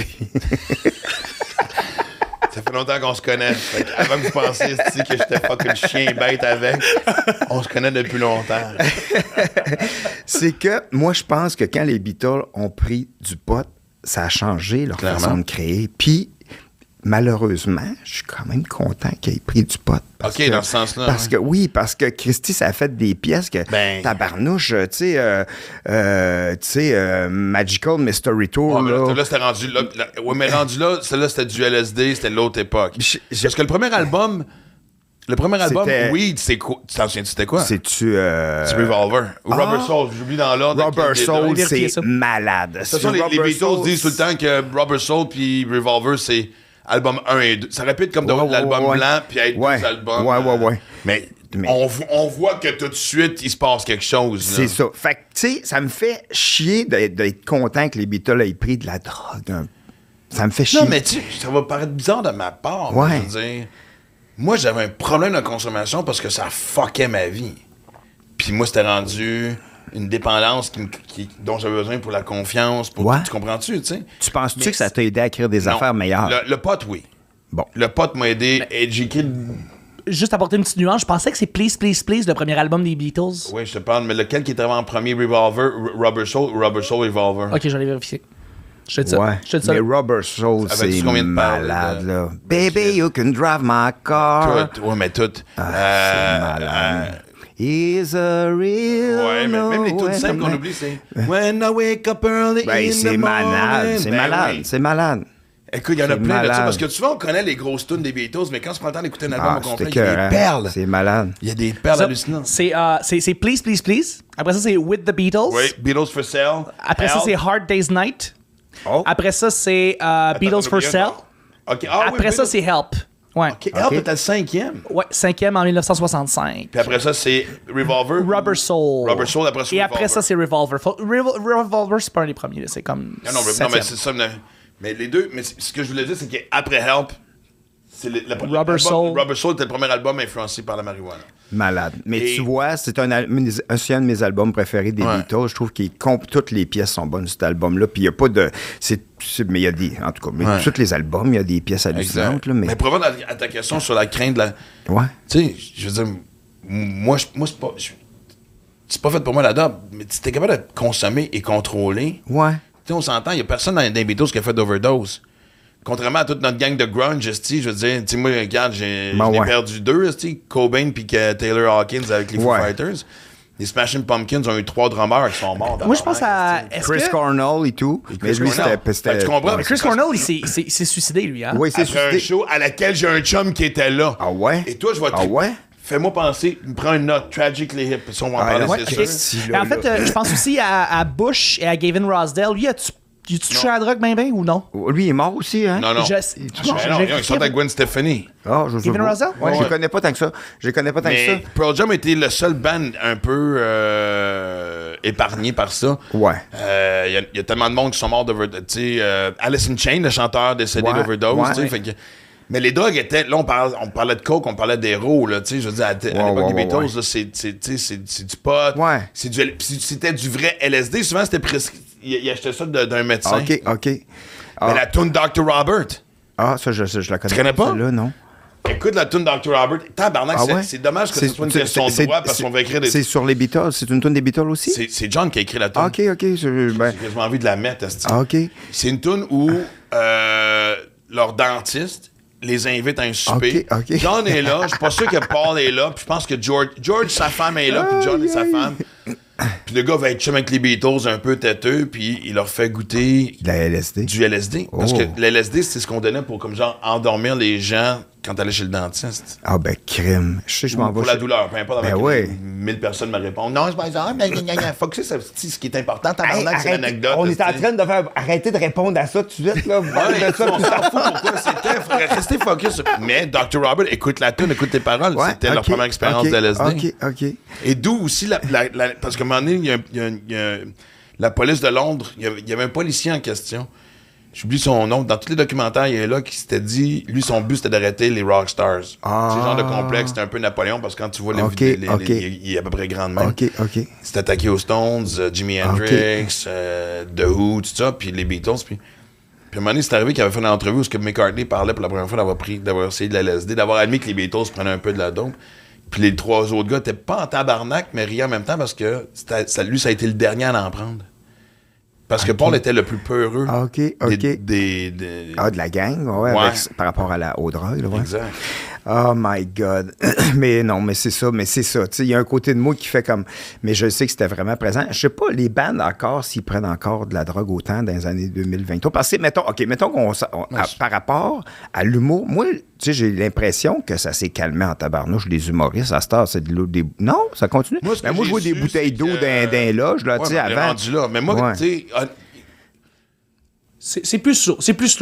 Ça fait longtemps qu'on se connaît. Fait avant que vous pensiez que j'étais fucking chien bête avec, on se connaît depuis longtemps. C'est que moi, je pense que quand les Beatles ont pris du pot, ça a changé leur Clairement. façon de créer. Puis, malheureusement, je suis quand même content qu'ils aient pris du pot. OK, dans ce sens-là. Parce que oui, parce que Christy, ça a fait des pièces que tabarnouche, tu sais, Magical Mystery Tour. Ouais, mais là. là, c'était rendu là. Ouais, mais rendu là, celle-là, c'était du LSD, c'était l'autre époque. Parce que le premier album, C'était- Weed, c'est quoi? Tu t'en souviens, c'était quoi? C'est-tu... C'est Revolver. Ou Rubber Soul, j'oublie dans l'ordre. Rubber Soul, vérifier c'est ça. malade. De toute façon, les Rubber Beatles Soul, disent tout le temps que Rubber Soul puis Revolver, c'est album 1 et 2. Ça répète comme Ouais, l'album ouais. blanc puis être Ouais. deux albums. Ouais. Mais Mais- on voit que tout de suite, il se passe quelque chose. C'est là. ça. Fait que, tu sais, ça me fait chier d'être content que les Beatles aient pris de la drogue. Hein. Ça me fait chier. Non, mais tu sais, ça va paraître bizarre de ma part. Ouais. Je veux dire, moi, j'avais un problème de consommation parce que ça fuckait ma vie. Puis moi, c'était rendu une dépendance dont j'avais besoin pour la confiance. Tu comprends-tu, tu sais? Tu penses-tu que ça t'a aidé à écrire des Non. affaires meilleures? Le pote, oui. Bon. Le pote m'a aidé. Et j'ai écrit... Juste apporter une petite nuance, je pensais que c'est Please, Please, Please, le premier album des Beatles. Oui, je te parle, mais lequel qui était en premier, Revolver, Rubber Soul ou Rubber Soul, Revolver? Ok, j'allais vérifier. Je te dis ça. Ouais. Je te dis ça. Mais Rubber Soul, Avais-tu c'est combien de paroles, malade, là? là. Baby, you can drive my car. Tout, ouais, mais tout. C'est malade. He's a real Ouais, mais même les toutes no simples qu'on way. oublie, c'est When I wake up early Ben, in c'est the malade, morning. c'est Ben malade, oui. c'est malade. Écoute, il y en a C'est plein de ça, malade. parce que souvent, on connaît les grosses tunes des Beatles, mais quand on se prend le temps d'écouter un album Ah, au complet, c'était il y a des écœurant. perles. C'est malade. Il y a des perles Ça, hallucinantes. c'est Please, Please, Please. Après ça, c'est With the Beatles. Oui, Beatles for Sale. Après ça, Help. c'est Hard Day's Night. Oh. Après ça, c'est Beatles on for oublie un Sale. encore. OK. Ah, Après oui, ça, Beatles- c'est Help. Ouais. OK, Help était le 5e. Ouais, 5e en 1965. Puis après ça, c'est Revolver. Rubber Soul. Rubber Soul, après ça, Et après Revolver. ça, c'est Revolver. Revolver, c'est pas un des premiers, là, c'est comme. Non, mais septième. c'est ça. Mais les deux, mais ce que je voulais dire, c'est qu'après Help, c'est Rubber Soul. Rubber Soul était le premier album influencé par la marijuana. Malade. Mais Et- tu vois, c'est un de mes albums préférés des Ouais. Beatles. Je trouve que toutes les pièces sont bonnes, cet album-là. Puis il n'y a pas de... mais il y a des... En tout cas, mais Ouais. tous les albums, il y a des pièces hallucinantes. Là, mais pour revenir à ta question sur la crainte de la... ouais. Tu sais, je veux dire, moi c'est pas... C'est pas fait pour moi là-dedans, mais si t'es capable de consommer et contrôler, Ouais. tu sais, on s'entend, il y a personne dans les Beatles qui a fait d'overdose. Contrairement à toute notre gang de grunge, esti, je veux dire, tu sais, moi, regarde, j'en ai ouais. perdu 2, esti, Cobain puis Taylor Hawkins avec les Foo Ouais. Fighters. Les Smashing Pumpkins ont eu 3 drummers qui sont morts. Moi, je pense à. tabarnak, Est-ce Chris que. Cornell et tout. Chris Mais lui, Cornell. c'était... Tu comprends? Ouais. Chris Cornell, il s'est suicidé, lui, hein? Oui, c'est Après un show à laquelle j'ai un chum qui était là. Ah ouais? Et toi, je vais te... Ah ouais? Fais-moi penser, prends une note, Tragically Hip, si on va en Ah, parler, ouais, c'est ok. sûr. Si, Et là, en fait, là. je pense aussi à Bush et à Gavin Rossdale. Lui, as-tu touché à la drogue, ben, ou non? Lui, il est mort aussi, hein? Non, non. Je- Non, j'ai- ils sont avec Gwen Stefani. Ah, je sais Kevin pas. Russell? Ouais, je Ouais. les connais pas tant que ça. Je les connais pas tant que ça. Mais Pearl Jam était le seul band un peu épargné par ça. Ouais. Il y a tellement de monde qui sont morts d'overdose. Tu sais, Alice in Chains, le chanteur décédé Ouais, d'overdose. ouais. Tu sais, fait que- mais les drogues étaient... Là, on parlait de coke, on parlait d'héros, là. Tu sais, je veux dire, à l'époque des ouais, Beatles, ouais. là, c'est du pot. Ouais. Puis c'était du vrai LSD. Souvent, c'était presque... Il achetait ça d'un médecin. OK. Mais Ah. la tune Dr. Robert... Ah, ça, je la connais. Tu connais pas? Là, non. Écoute la tune Dr. Robert. Tabarnak, c'est dommage que ce soit une question de droit parce qu'on va écrire des... C'est sur les Beatles. C'est une tune des Beatles aussi? C'est John qui a écrit la tune. OK. J'ai quasiment envie de la mettre. OK. C'est une tune où leur dentiste les invite à un souper. OK. John est là. Je suis pas sûr que Paul est là. Puis je pense que George, sa femme est là. Puis John et sa femme. Puis le gars va être chum avec les Beatles un peu têteux. Puis il leur fait goûter la LSD. Du LSD. Parce que l'LSD, c'est ce qu'on donnait pour comme genre endormir les gens quand t'allais chez le dentiste. Ah ben crime. Je sais, je m'en vais. Pour la douleur, peu importe. Ben avec 1000 personnes me répondent. Non, c'est pas ça. Faut que c'est ce qui est important. Tabarnak, c'est l'anecdote. On est en train de faire... Arrêtez de répondre à ça tout de suite, là. Vous parlez de ça, on s'en fout pourquoi c'était. Restez focus. Mais Dr. Robert, écoute la tune, écoute tes paroles. C'était leur première expérience de LSD. OK. Et d'où aussi, parce qu'à un moment donné, il y a la police de Londres, il y avait un policier en question. J'oublie son nom. Dans tous les documentaires, il est là qui s'était dit, lui, son but, c'était d'arrêter les rockstars. C'est le genre de complexe, c'était un peu Napoléon, parce que quand tu vois les vidéos, il est à peu près grand de même. OK. Il s'est attaqué aux Stones, Jimi Hendrix, The Who, tout ça, puis les Beatles. Puis à un moment donné, c'est arrivé qu'il avait fait une entrevue où McCartney parlait pour la première fois d'avoir essayé de la LSD, d'avoir admis que les Beatles prenaient un peu de la dope. Puis les 3 autres gars étaient pas en tabarnak, mais riaient en même temps parce que lui, ça a été le dernier à en prendre. Parce que Paul était le plus peureux de la gang, par rapport aux drogues. Ouais. Exact. Oh my God. mais c'est ça. Il y a un côté de moi qui fait comme... Mais je sais que c'était vraiment présent. Je sais pas, les bands encore, s'ils prennent encore de la drogue autant dans les années 2023. Parce que, mettons par rapport à l'humour, moi, j'ai l'impression que ça s'est calmé en tabarnouche. Les humoristes, à cette heure, c'est de l'eau des... Non, ça continue. Moi, je vois des bouteilles d'eau dans les loges, là, tu sais, avant. Rendu là. Mais moi, tu sais... C'est plus slow. C'est plus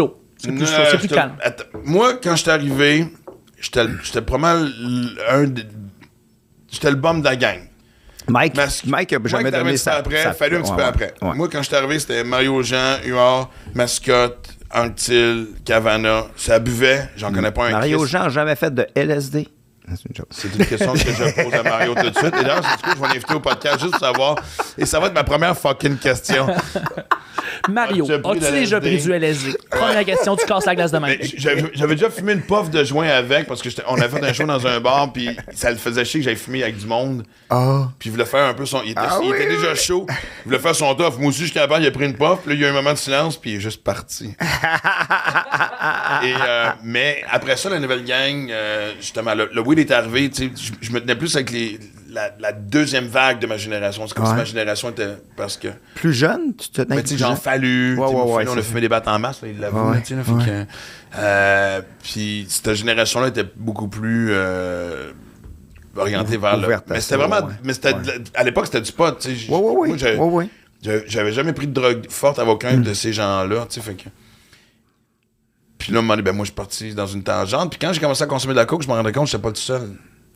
calme. Moi, quand j'étais arrivé... J'étais probablement j'étais le bum de la gang. Mike a jamais donné ça. Fallu un petit peu après. Ouais. Moi, quand j'étais arrivé, c'était Mario Jean, Huard, Mascotte, Anctil, Cavana. Ça buvait, j'en connais pas un. Mario Jean n'a jamais fait de LSD. C'est une question que je pose à Mario tout de suite. Et d'ailleurs, c'est ce que je vais l'inviter au podcast juste pour savoir. Et ça va être ma première fucking question. Mario, as-tu déjà pris du LSD? Première question, tu casses la glace de même. J'avais déjà fumé une puff de joint avec parce que on avait fait un show dans un bar puis ça le faisait chier que j'avais fumé avec du monde. Puis il voulait faire un peu son... Il était déjà chaud. Il voulait faire son tough. Moi aussi, je suis capable. Il a pris une puff. Puis là, il y a eu un moment de silence puis il est juste parti. Mais après ça, la nouvelle gang, justement, le weed est arrivé. Je me tenais plus avec la deuxième vague de ma génération. C'est comme si ma génération était... Parce que... Plus jeune? Tu te tenais mais tu sais, genre Fallu. On a fumé des battes en masse. Là, il l'avoue. Puis cette génération-là était beaucoup plus orientée vers le... Mais c'était vraiment... Mais c'était à l'époque, c'était du pot. Moi, j'avais jamais pris de drogue forte avec aucun de ces gens-là. Fait que... Puis là, à un moment donné, moi, je suis parti dans une tangente. Puis quand j'ai commencé à consommer de la coke, je me rendais compte que j'étais pas tout seul.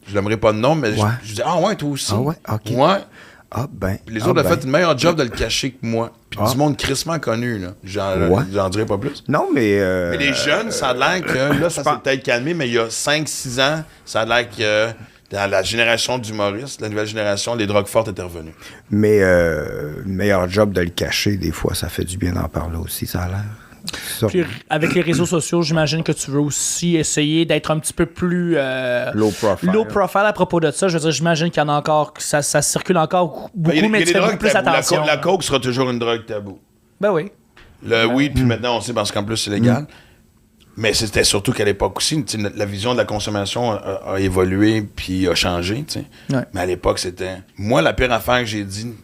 Je n'aimerais pas de nom, mais je disais, toi aussi. Ah ouais, OK. Ouais. Puis les autres ont fait une meilleure job de le cacher que moi. Puis du monde crissement connu, là. J'en dirais pas plus. Non, mais... Mais les jeunes, ça a l'air que... Là, ça s'est peut-être calmé, mais il y a 5-6 ans, ça a l'air que dans la génération d'humoristes, la nouvelle génération, les drogues fortes étaient revenues. Mais une meilleure job de le cacher, des fois, ça fait du bien d'en parler aussi, ça a l'air. Puis avec les réseaux sociaux, j'imagine que tu veux aussi essayer d'être un petit peu plus low profile à propos de ça. Je veux dire, j'imagine qu'il y en a encore, que ça circule encore beaucoup, mais tu fais beaucoup plus attention. La coke sera toujours une drogue tabou. Ben oui. Le weed, puis maintenant on sait parce qu'en plus c'est légal. Mais c'était surtout qu'à l'époque aussi, la vision de la consommation a évolué puis a changé. Ouais. Mais à l'époque, c'était... Moi, la pire affaire que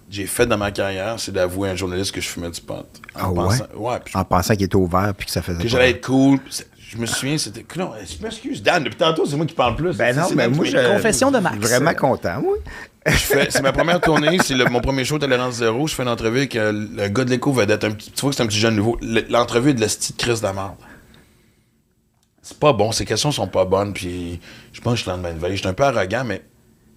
j'ai faite dans ma carrière, c'est d'avouer à un journaliste que je fumais du pot. En pensant qu'il était ouvert puis que ça faisait... Que j'allais être cool. Je me souviens, c'était... Non, je m'excuse, Dan, depuis tantôt, c'est moi qui parle plus. Ben non, mais moi, confession de Max. Je suis vraiment content, oui. C'est ma première tournée, c'est mon premier show Tolérance Zéro. Je fais une entrevue avec le gars de l'écho vedette. Tu vois que c'est un petit jeune nouveau. L'entrevue est de la petite crise de la merde. C'est pas bon, ces questions sont pas bonnes, puis je pense que je suis lendemain de veille. J'étais un peu arrogant, mais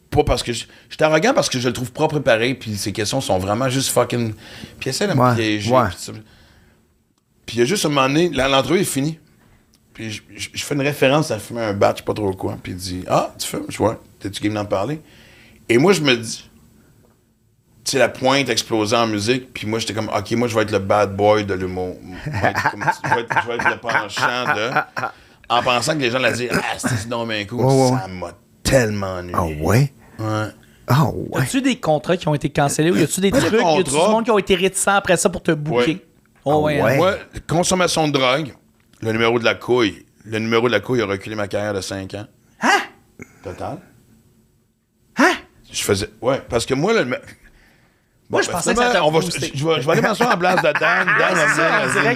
pas parce que... J'étais arrogant parce que je le trouve pas préparé, puis ces questions sont vraiment juste fucking... Puis essaie de me piéger. Puis il y a juste un moment donné, l'entrevue est finie. Puis je fais une référence à fumer un bat, je sais pas trop quoi, puis il dit « Ah, tu fumes? » Je vois, t'es-tu game d'en parler? Et moi, je me dis... sais, la pointe explosait en musique, puis moi, j'étais comme, OK, moi, je vais être le bad boy de l'humour. Je vais être le penchant de... En pensant que les gens allaient dire, « Ah, c'est donc bien cool. Ça m'a tellement ennuyé. Ah ouais? Ouais. Ah ouais? Y a-tu des contrats qui ont été cancellés ou y a-tu des trucs, y a-tu du monde qui ont été réticents après ça pour te booker? Ouais. Oh, ouais. ouais. Moi, consommation de drogue, le numéro de la couille a reculé ma carrière de 5 ans. Hein? Total. Hein? Je faisais... Ouais, parce que moi, Moi, je pensais que ça t'a boosté. Je vais aller m'asseoir en place de Dan. Dan va c'est ça, venir, on dirait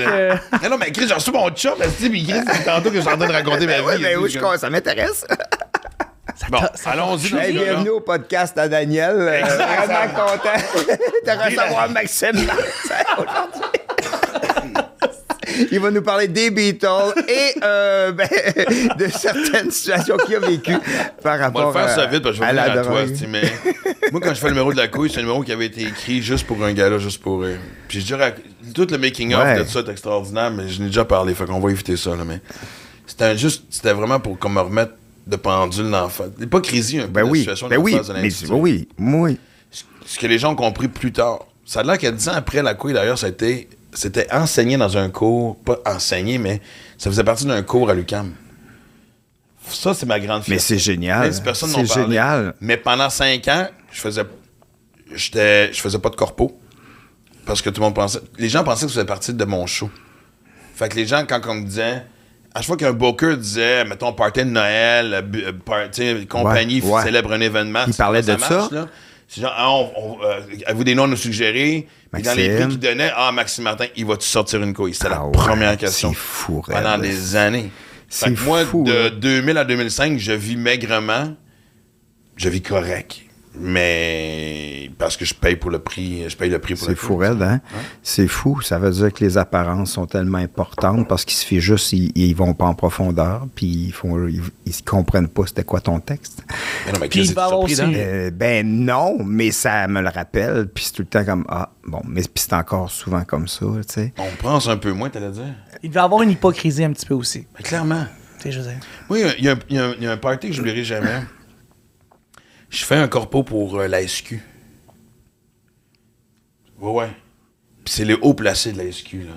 que... Non, mais Chris, j'ai reçu mon chum, puis Chris, c'est tantôt que je suis en train de raconter ma vie. Ouais, ben oui, ça m'intéresse. Bon, allons-y. Hey, bienvenue au podcast à Daniel. Vraiment content de recevoir Maxime aujourd'hui. Il va nous parler des Beatles et de certaines situations qu'il a vécues par On va rapport le faire ça vite parce que je vais à venir la à toi. drogue. Mais moi, quand je fais le numéro de la couille, c'est un numéro qui avait été écrit juste pour un gars-là, juste pour eux. Puis je dirais, tout le making-of Ouais. de ça est extraordinaire, mais je n'ai déjà parlé, fait qu'on va éviter ça. Là, mais c'était vraiment pour qu'on me remette de pendule dans la face. L'hypocrisie, un peu, Ben la oui, situation ben de oui, la face de mais l'industrie. oui. Ce que les gens ont compris plus tard. Ça a l'air que 10 ans après la couille, d'ailleurs, c'était enseigné dans un cours, pas enseigné, mais ça faisait partie d'un cours à l'UQAM. Ça, c'est ma grande fierté. Mais c'est génial. Personne C'est n'en parlait. génial. Mais pendant 5 ans, je faisais pas de corpo. Parce que tout le monde pensait... Les gens pensaient que ça faisait partie de mon show. Fait que les gens, quand on me disait... À chaque fois qu'un booker disait, mettons, party de Noël, compagnie Ouais. célèbre un événement... Il parlait de ça? Là, c'est genre, avez-vous des noms à nous suggérer? Puis dans les prix Maxime. qu'ils donnaient, Maxime Martin, il va-tu sortir une couille? C'était la ouais, première question. c'est fou, pendant raide. des années. C'est Fait que moi, fou, de là. 2000 à 2005, je vis maigrement. Je vis correct. Mais parce que je paye le prix pour le prix. C'est fou, raide, hein? C'est fou. Ça veut dire que les apparences sont tellement importantes parce qu'il se fait juste, ils vont pas en profondeur, puis ils comprennent pas c'était quoi ton texte. Mais non, mais Puis Chris, il va es-tu avoir surpris, aussi- Dan? Ben non, mais ça me le rappelle, puis c'est tout le temps comme, mais puis c'est encore souvent comme ça, tu sais. On pense un peu moins, t'allais dire. Il devait avoir une hypocrisie un petit peu aussi. Mais clairement. Tu sais, je veux dire. Oui, il y a un party que je n'oublierai jamais. Je fais un corpo pour la SQ. Ouais. Puis c'est les hauts placés de la SQ, là.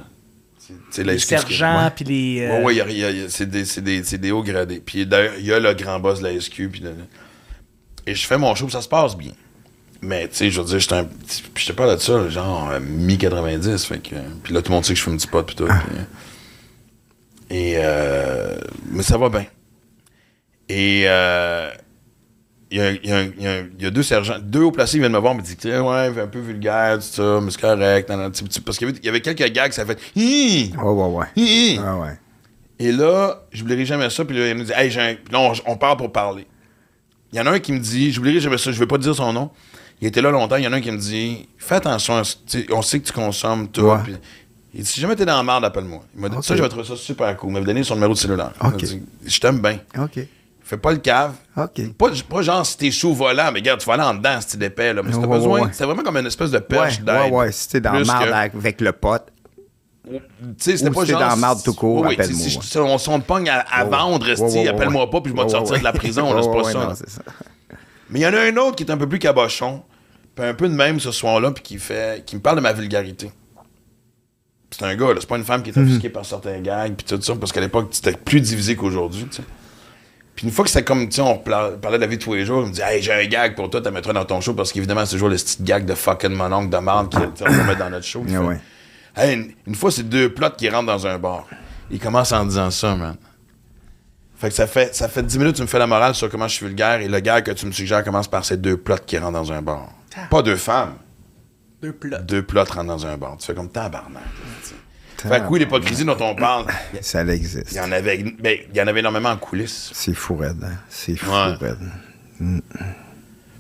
C'est la Les SQ. sergents, puis les... Ouais, c'est des hauts gradés. Puis d'ailleurs, il y a le grand boss de la SQ. Et je fais mon show, puis ça se passe bien. Mais, tu sais, je veux dire, j'étais pas là de ça, genre, mi-90. Fait que... Puis là, tout le monde sait que je fume du pot, puis tout. Mais ça va bien. Et... il y a deux sergents, deux hauts placés, ils viennent me voir, ils me disent, ouais, un peu vulgaire, tout ça, mais c'est correct. Parce qu'il y avait quelques gags, ça fait, hi, Ouais. hi. Ah ouais. Et là, j'oublierai jamais ça, puis là, il nous dit, hey, puis là, on parle pour parler. Il y en a un qui me dit, j'oublierai jamais ça, je vais pas te dire son nom. Il était là longtemps, il y en a un qui me dit, fais attention, on sait que tu consommes tout. Ouais. Puis, il dit, si jamais t'es dans la merde, appelle-moi. Il m'a dit, Ok. ça, je vais trouver ça super cool. Il m'a donné son numéro de cellulaire. Il m'a Ok. dit, je t'aime bien. OK. Fais pas le cave. OK. Pas genre si t'es chaud volant, mais regarde, tu vas aller en dedans si t'es épais, là. Mais si t'as Ouais, besoin, ouais. c'était vraiment comme une espèce de perche d'aide. Ouais. Si t'es dans le Plus marde que- avec le pote, Tu sais, c'était Ou pas si t'es genre. dans la marde tout court, Oui, appelle-moi, tu sais, ouais. si on te pogne à vendre, Ouais, esti, ouais, appelle-moi pas, puis je vais te sortir de la prison, là, c'est pas ça. non, là. c'est ça. Mais il y en a un autre qui est un peu plus cabochon, puis un peu de même ce soir-là, puis qui me parle de ma vulgarité. C'est un gars, là, c'est pas une femme qui est offusquée par certains gags, puis tout ça, parce qu'à l'époque, c'était plus divisé qu'aujourd'hui, tu sais. Puis une fois que c'était comme, tu sais, on parlait de la vie de tous les jours, il me dit, hey, j'ai un gag pour toi, tu mettras dans ton show, parce qu'évidemment, c'est toujours le petit gag de fucking mon oncle de marde qu'on va mettre dans notre show. Il fait, Ouais. hey, une fois, c'est deux plots qui rentrent dans un bar. Il commence en disant ça, man. Fait que ça fait 10 minutes, tu me fais la morale sur comment je suis vulgaire, et le gag que tu me suggères commence par ces deux plots qui rentrent dans un bar. Pas deux femmes. Deux plats. Deux plots rentrent dans un bar. Tu fais comme tabarnak. tu sais. Fait que oui, l'hypocrisie dont on parle, Ça existe. il y en avait énormément en coulisses. C'est fou, raide. Hein? C'est fou, Ouais. raide.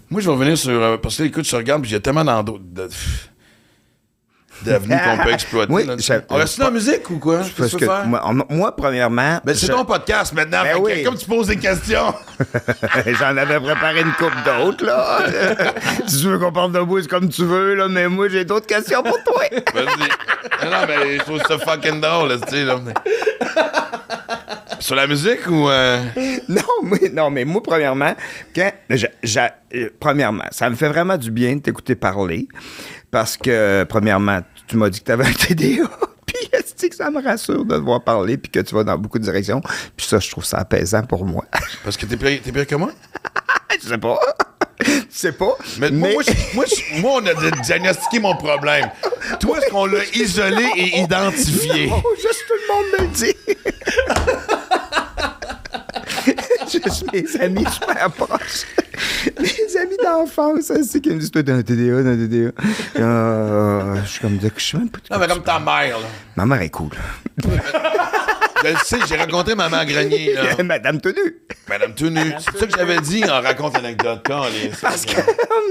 Moi, je vais revenir sur... parce que là, écoute, je regarde, puis il y a tellement d'avenues qu'on peut exploiter. Oui, là, tu je- sais. On reste dans la musique ou quoi? Qu'est-ce Parce que tu que veux faire? moi, premièrement... Ben, c'est je- ton podcast maintenant. Ben fait que oui. comme tu poses des questions... J'en avais préparé une couple d'autres, là. Si tu veux qu'on parle de moi, c'est comme tu veux, là, mais moi, j'ai d'autres questions pour toi. Vas-y. Non, mais je trouve ça fucking drôle, là, tu sais, là. Sur la musique ou... Non, mais moi, premièrement, premièrement, ça me fait vraiment du bien de t'écouter parler parce que, premièrement, tu m'as dit que tu avais un TDA. Puis, est-ce que ça me rassure de te voir parler puis que tu vas dans beaucoup de directions. Puis ça, je trouve ça apaisant pour moi. Parce que t'es pire que moi? Je sais pas. Je sais pas. Mais moi, on a diagnostiqué mon problème. Toi, est-ce qu'on l'a isolé et identifié? Oh, juste tout le monde me le dit. Juste mes amis super proches. Mes amis d'enfance, c'est qui me disent, toi, t'as un TDA, je suis comme, je sais même pas. Non, mais comme ta mère, là. Ma mère est cool. Je le sais, j'ai rencontré Maman Grenier, là. Madame Tenu. Madame Tenu. C'est ça que j'avais dit en raconte l'anecdote. Parce que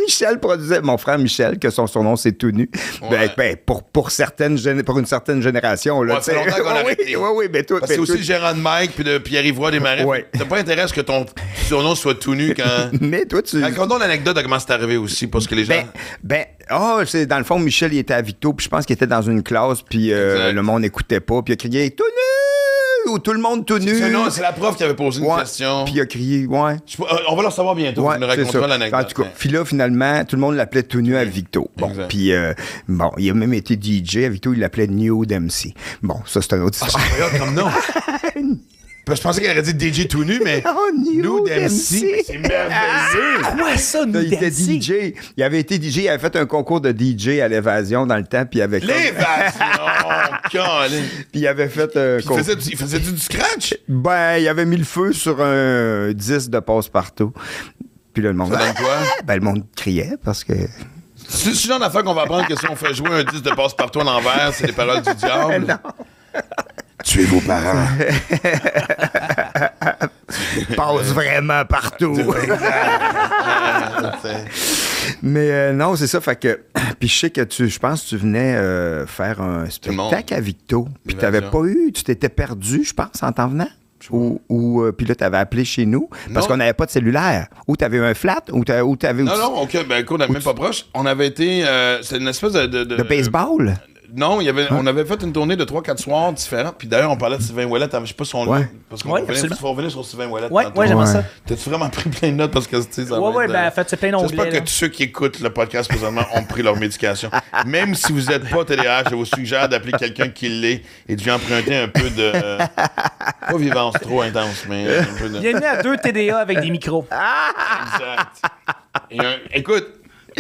Michel produisait, mon frère Michel, que son surnom c'est Tenu. Ouais. Pour une certaine génération. Là, Ouais, ça fait longtemps qu'on a arrêté. Oui, mais toi. Parce que c'est aussi Gérard Mike puis de Pierre-Yvroy Desmarais. Ouais. T'as pas intérêt à ce que ton surnom soit tout nu quand. Mais toi, tu. Raconte-nous l'anecdote de comment c'est arrivé aussi, parce que les gens. C'est dans le fond, Michel, il était à Victo, puis je pense qu'il était dans une classe, puis le monde n'écoutait pas, puis il a crié tout nu! Ou tout le monde tout nu. Non, c'est la prof qui avait posé une question. Puis il a crié, ouais. On va le savoir bientôt. Ouais, tu nous raconteras l'anecdote. En tout cas, puis là, finalement, tout le monde l'appelait tout nu à Victo. Bon, puis il a même été DJ à Victo, il l'appelait Nude MC. Bon, ça, c'est un autre histoire. C'est incroyable comme nom. Je pensais qu'elle aurait dit DJ tout nu, mais Nude MC. C'est merveilleux. Quoi ça, Nude Il était MC? DJ. Il avait été DJ, il avait fait un concours de DJ à l'Évasion dans le temps, puis il avait... L'évasion! Puis il avait fait un concours. Il faisait du scratch? Ben, il avait mis le feu sur un disque de passe-partout. Puis là, le monde... Ça donne quoi? Ben, le monde criait parce que... C'est le genre d'affaire qu'on va apprendre que si on fait jouer un disque de passe-partout à l'envers, c'est les paroles du diable. Non. Tuez vos parents. Passe vraiment partout. Mais non, c'est ça. Fait que. Puis je sais que je pense que tu venais faire un spectacle à Victo. Puis t'avais pas eu. Tu t'étais perdu, je pense, en t'en venant. Puis là, t'avais appelé chez nous parce qu'on n'avait pas de cellulaire. Ou t'avais eu un flat, ou t'avais... Non, OK. Ben écoute, on n'était même pas proche. On avait été... c'était une espèce de baseball? Non, on avait fait une tournée de 3-4 soirs différents. Puis d'ailleurs, on parlait de Sylvain Ouellet. Je sais pas son nom. Parce qu'on va revenir sur Sylvain Ouellet. Ouais, j'aimerais ça. T'as-tu vraiment pris plein de notes parce que ça Ouais, en fait, c'est plein d'onglets. J'espère que tous ceux qui écoutent le podcast présentement ont pris leur médication. Même si vous n'êtes pas TDAH, je vous suggère d'appeler quelqu'un qui l'est et de lui emprunter un peu de... pas vivance trop intense, mais un peu de... Bienvenue à 2 TDA avec des micros. Exact. Écoute...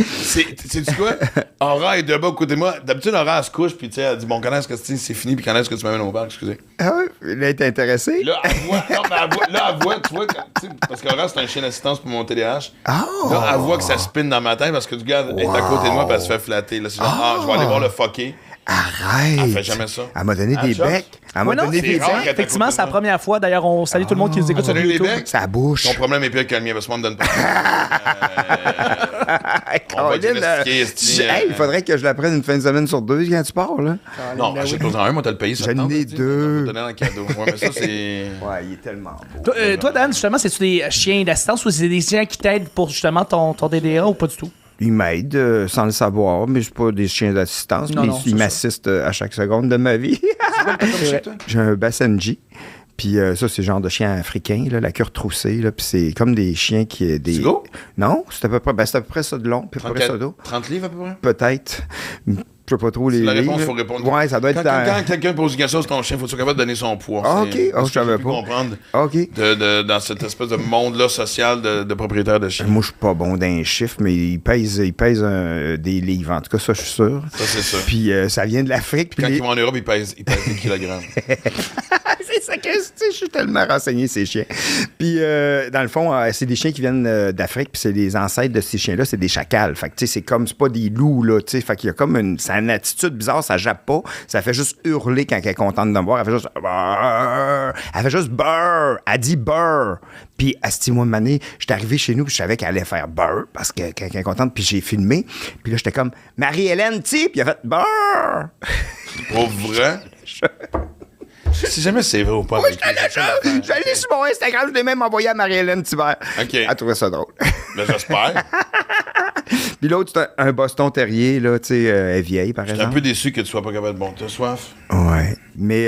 Sais-tu quoi? Aura est debout à côté de moi. D'habitude, Aura, elle se couche, puis tu sais, elle dit, bon, quand est-ce que c'est fini, puis quand est-ce que tu m'amènes au bar, excusez. Ah oui, elle est intéressée. Là, elle voit, tu vois, parce qu'Aura, c'est un chien d'assistance pour mon TDAH. Oh. Là, elle voit que ça spinne dans ma tête, parce que du gars est à côté de moi, puis elle se fait flatter. Là, c'est genre, je vais aller voir le fucké. Arrête! Elle fait jamais ça. Elle m'a donné des becs. Elle m'a donné des rare becs. qu'elle Effectivement, c'est la première fois. D'ailleurs, on salue tout le monde qui nous écoute sur YouTube. Ça bouche. Ton problème est pire que le mien, parce que moi, me donne pas. Colin, il faudrait que je la prenne une fin de semaine sur 2 quand tu pars, là. Non, achète-toi-en un, moi, t'as le payé. J'en ai 2. Je vais te donner un cadeau. Ouais, mais ça, c'est... Ouais, il est tellement beau. Toi, Dan, justement, c'est-tu des chiens d'assistance ou c'est des chiens qui t'aident pour justement ton DDA ou pas du tout? Il m'aide sans le savoir, mais je suis pas des chiens d'assistance, mais il m'assiste à chaque seconde de ma vie. J'ai un Basenji. Puis ça, c'est le genre de chien africain, là, la queue retroussée. Là, puis c'est comme des chiens qui... C'est gros? Non, c'est à peu près ça de long, puis à peu près ça d'eau. 30 livres à peu près? Peut-être. Je sais pas trop les la réponse, livres. il faut répondre. Ouais, ça doit être quand quelqu'un pose une question sur ton chien, faut que tu sois capable de donner son poids. Ah, OK. Je savais pas. Comprendre OK. dans cette espèce de monde-là social de propriétaires de chiens. Moi, je suis pas bon d'un chiffre, mais il pèse des livres. En tout cas, ça, je suis sûr. Ça, c'est ça. Puis ça vient de l'Afrique. Puis quand ils vont en Europe, ils pèsent des kilogrammes. C'est ça que je suis tellement renseigné, ces chiens. Puis, dans le fond, c'est des chiens qui viennent d'Afrique, puis c'est les ancêtres de ces chiens-là, c'est des chacals. Fait que, tu sais, c'est pas des loups, là, tu sais. Fait qu'il y a comme c'est une attitude bizarre, ça jappe pas. Ça fait juste hurler quand elle est contente de me voir. Elle fait juste... Brrr. Elle fait juste brrr. Elle dit brrr. Puis, à ce mois de année, j'étais arrivé chez nous, puis je savais qu'elle allait faire brrr, parce que quand elle est contente, puis j'ai filmé. Puis là, j'étais comme, Marie-Hélène, tu sais, puis elle a fait brrr. Pour vrai? Si jamais c'est vrai ou pas. Oui, j'allais sur mon Instagram, je l'ai même envoyé à Marie-Hélène Thibert. OK. Elle trouvait ça drôle. Mais j'espère. Puis l'autre, c'est un Boston Terrier, là, tu sais, elle est vieille, par Je suis un exemple. peu déçu que tu sois pas capable de bon. T'as soif? Ouais. Mais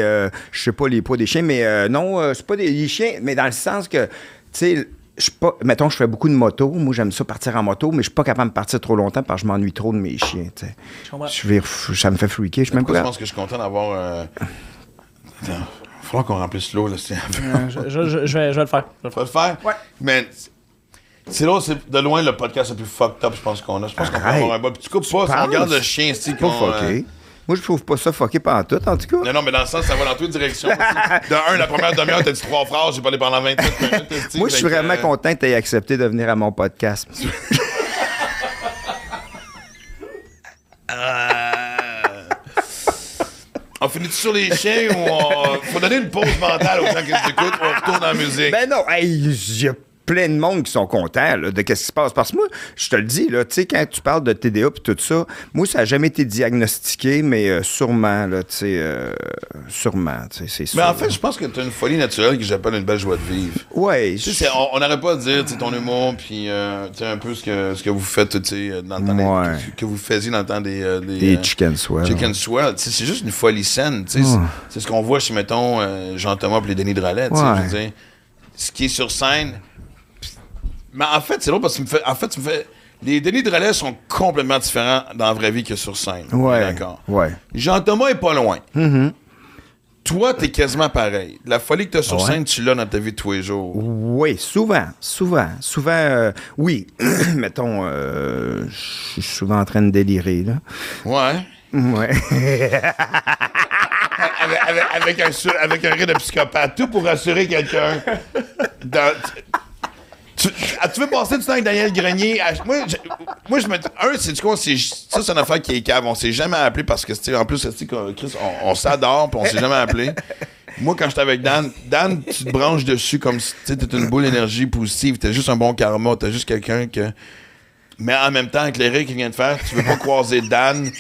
je sais pas les poids des chiens, mais non, c'est pas des chiens, mais dans le sens que, tu sais, je suis pas. Mettons, je fais beaucoup de moto. Moi, j'aime ça partir en moto, mais je suis pas capable de partir trop longtemps parce que je m'ennuie trop de mes chiens, tu sais. Je comprends. Ça me fait freaker. Je suis même Pourquoi pas. je pense que je suis content d'avoir. Attends, il va falloir qu'on remplisse l'eau, là. Je vais le faire. Tu vas le faire? Ouais. Mais c'est là, c'est de loin le podcast le plus fucked up, je pense qu'on a. Je pense qu'on peut Arrête. avoir un bas. Puis tu coupes pas, si on penses? regarde le chien, c'est Pas fucké. Moi, je trouve pas ça fucké pantoute, en tout cas. Non, mais dans le sens, ça va dans toutes les directions. De un, la première demi-heure, t'as dit 3 phrases, j'ai parlé pendant 27 minutes. Moi, je suis vraiment content que tu aies accepté de venir à mon podcast. On finit sur les chiens ou on. Faut donner une pause mentale aux gens qui nous écoutent ou on retourne en musique? Ben non, il y a plein de monde qui sont contents là, de qu'est-ce qui se passe. Parce que moi, je te le dis, là, tu sais, quand tu parles de TDA et tout ça, moi, ça n'a jamais été diagnostiqué, mais sûrement, là, tu sais, sûrement, tu sais, c'est sûr. Mais en fait, je pense que t'as une folie naturelle que j'appelle une belle joie de vivre. Ouais. Tu sais, on n'arrête pas de dire, tu sais, ton humour, puis tu sais, un peu ce que vous faites, tu sais, dans le temps Ouais. que vous faisiez dans le temps des Des chicken swell. Chicken Swell. Tu sais, c'est juste une folie saine, tu sais. C'est ce qu'on voit chez, mettons, Jean-Thomas et les Denis Drolet, tu sais, Ouais. je veux dire. Ce qui est sur scène. Mais en fait, c'est drôle parce que tu me fais. Les Denis Drolet sont complètement différents dans la vraie vie que sur scène. Ouais. D'accord. Ouais. Jean-Thomas est pas loin. Toi, t'es quasiment pareil. La folie que t'as sur scène, tu l'as dans ta vie de tous les jours. Oui, souvent, oui. Mettons, je suis souvent en train de délirer, là. Ouais. Ouais. avec un rire de psychopathe. Tout pour rassurer quelqu'un. Tu veux passer du temps avec Daniel Grenier? Moi, je me dis. C'est quoi? Ça, c'est une affaire qui est cave. On s'est jamais appelé parce que, en plus, Chris, on s'adore, puis on s'est jamais appelé. Moi, quand j'étais avec Dan, tu te branches dessus comme si t'es une boule d'énergie positive. T'as juste un bon karma. T'as juste quelqu'un que. Mais en même temps, avec les rires qu'il vient de faire, tu veux pas croiser Dan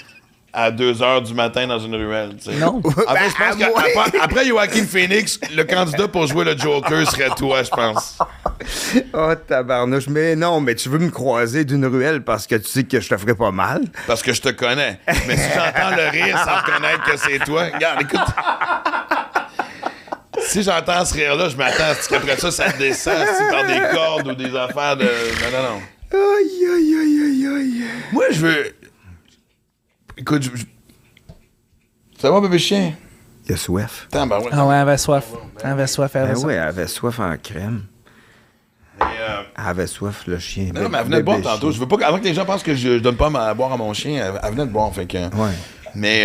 à 2h du matin dans une ruelle, tu sais. Non. En fait, je pense qu'après Joaquin Phoenix, le candidat pour jouer le Joker serait toi, je pense. Oh, tabarnouche. Mais non, mais tu veux me croiser d'une ruelle parce que tu sais que je te ferais pas mal. Parce que je te connais. Mais si j'entends le rire sans reconnaître que c'est toi, regarde, écoute. Si j'entends ce rire-là, je m'attends à ce qu'après ça descend par des cordes ou des affaires de. Non. Aïe, aïe, aïe, aïe, aïe. Moi, je veux. Écoute, ça va, bébé chien? Il a soif. Attends, ben ouais. Ah ouais, elle avait soif. Elle avait soif, elle avait Ben soif. oui, elle avait soif en crème. Mais, Elle avait soif, le chien. non, mais elle venait de boire Bébé tantôt. chien. Je veux pas avant que les gens pensent que je donne pas à boire à mon chien. Elle venait de boire, fait que. Ouais. Mais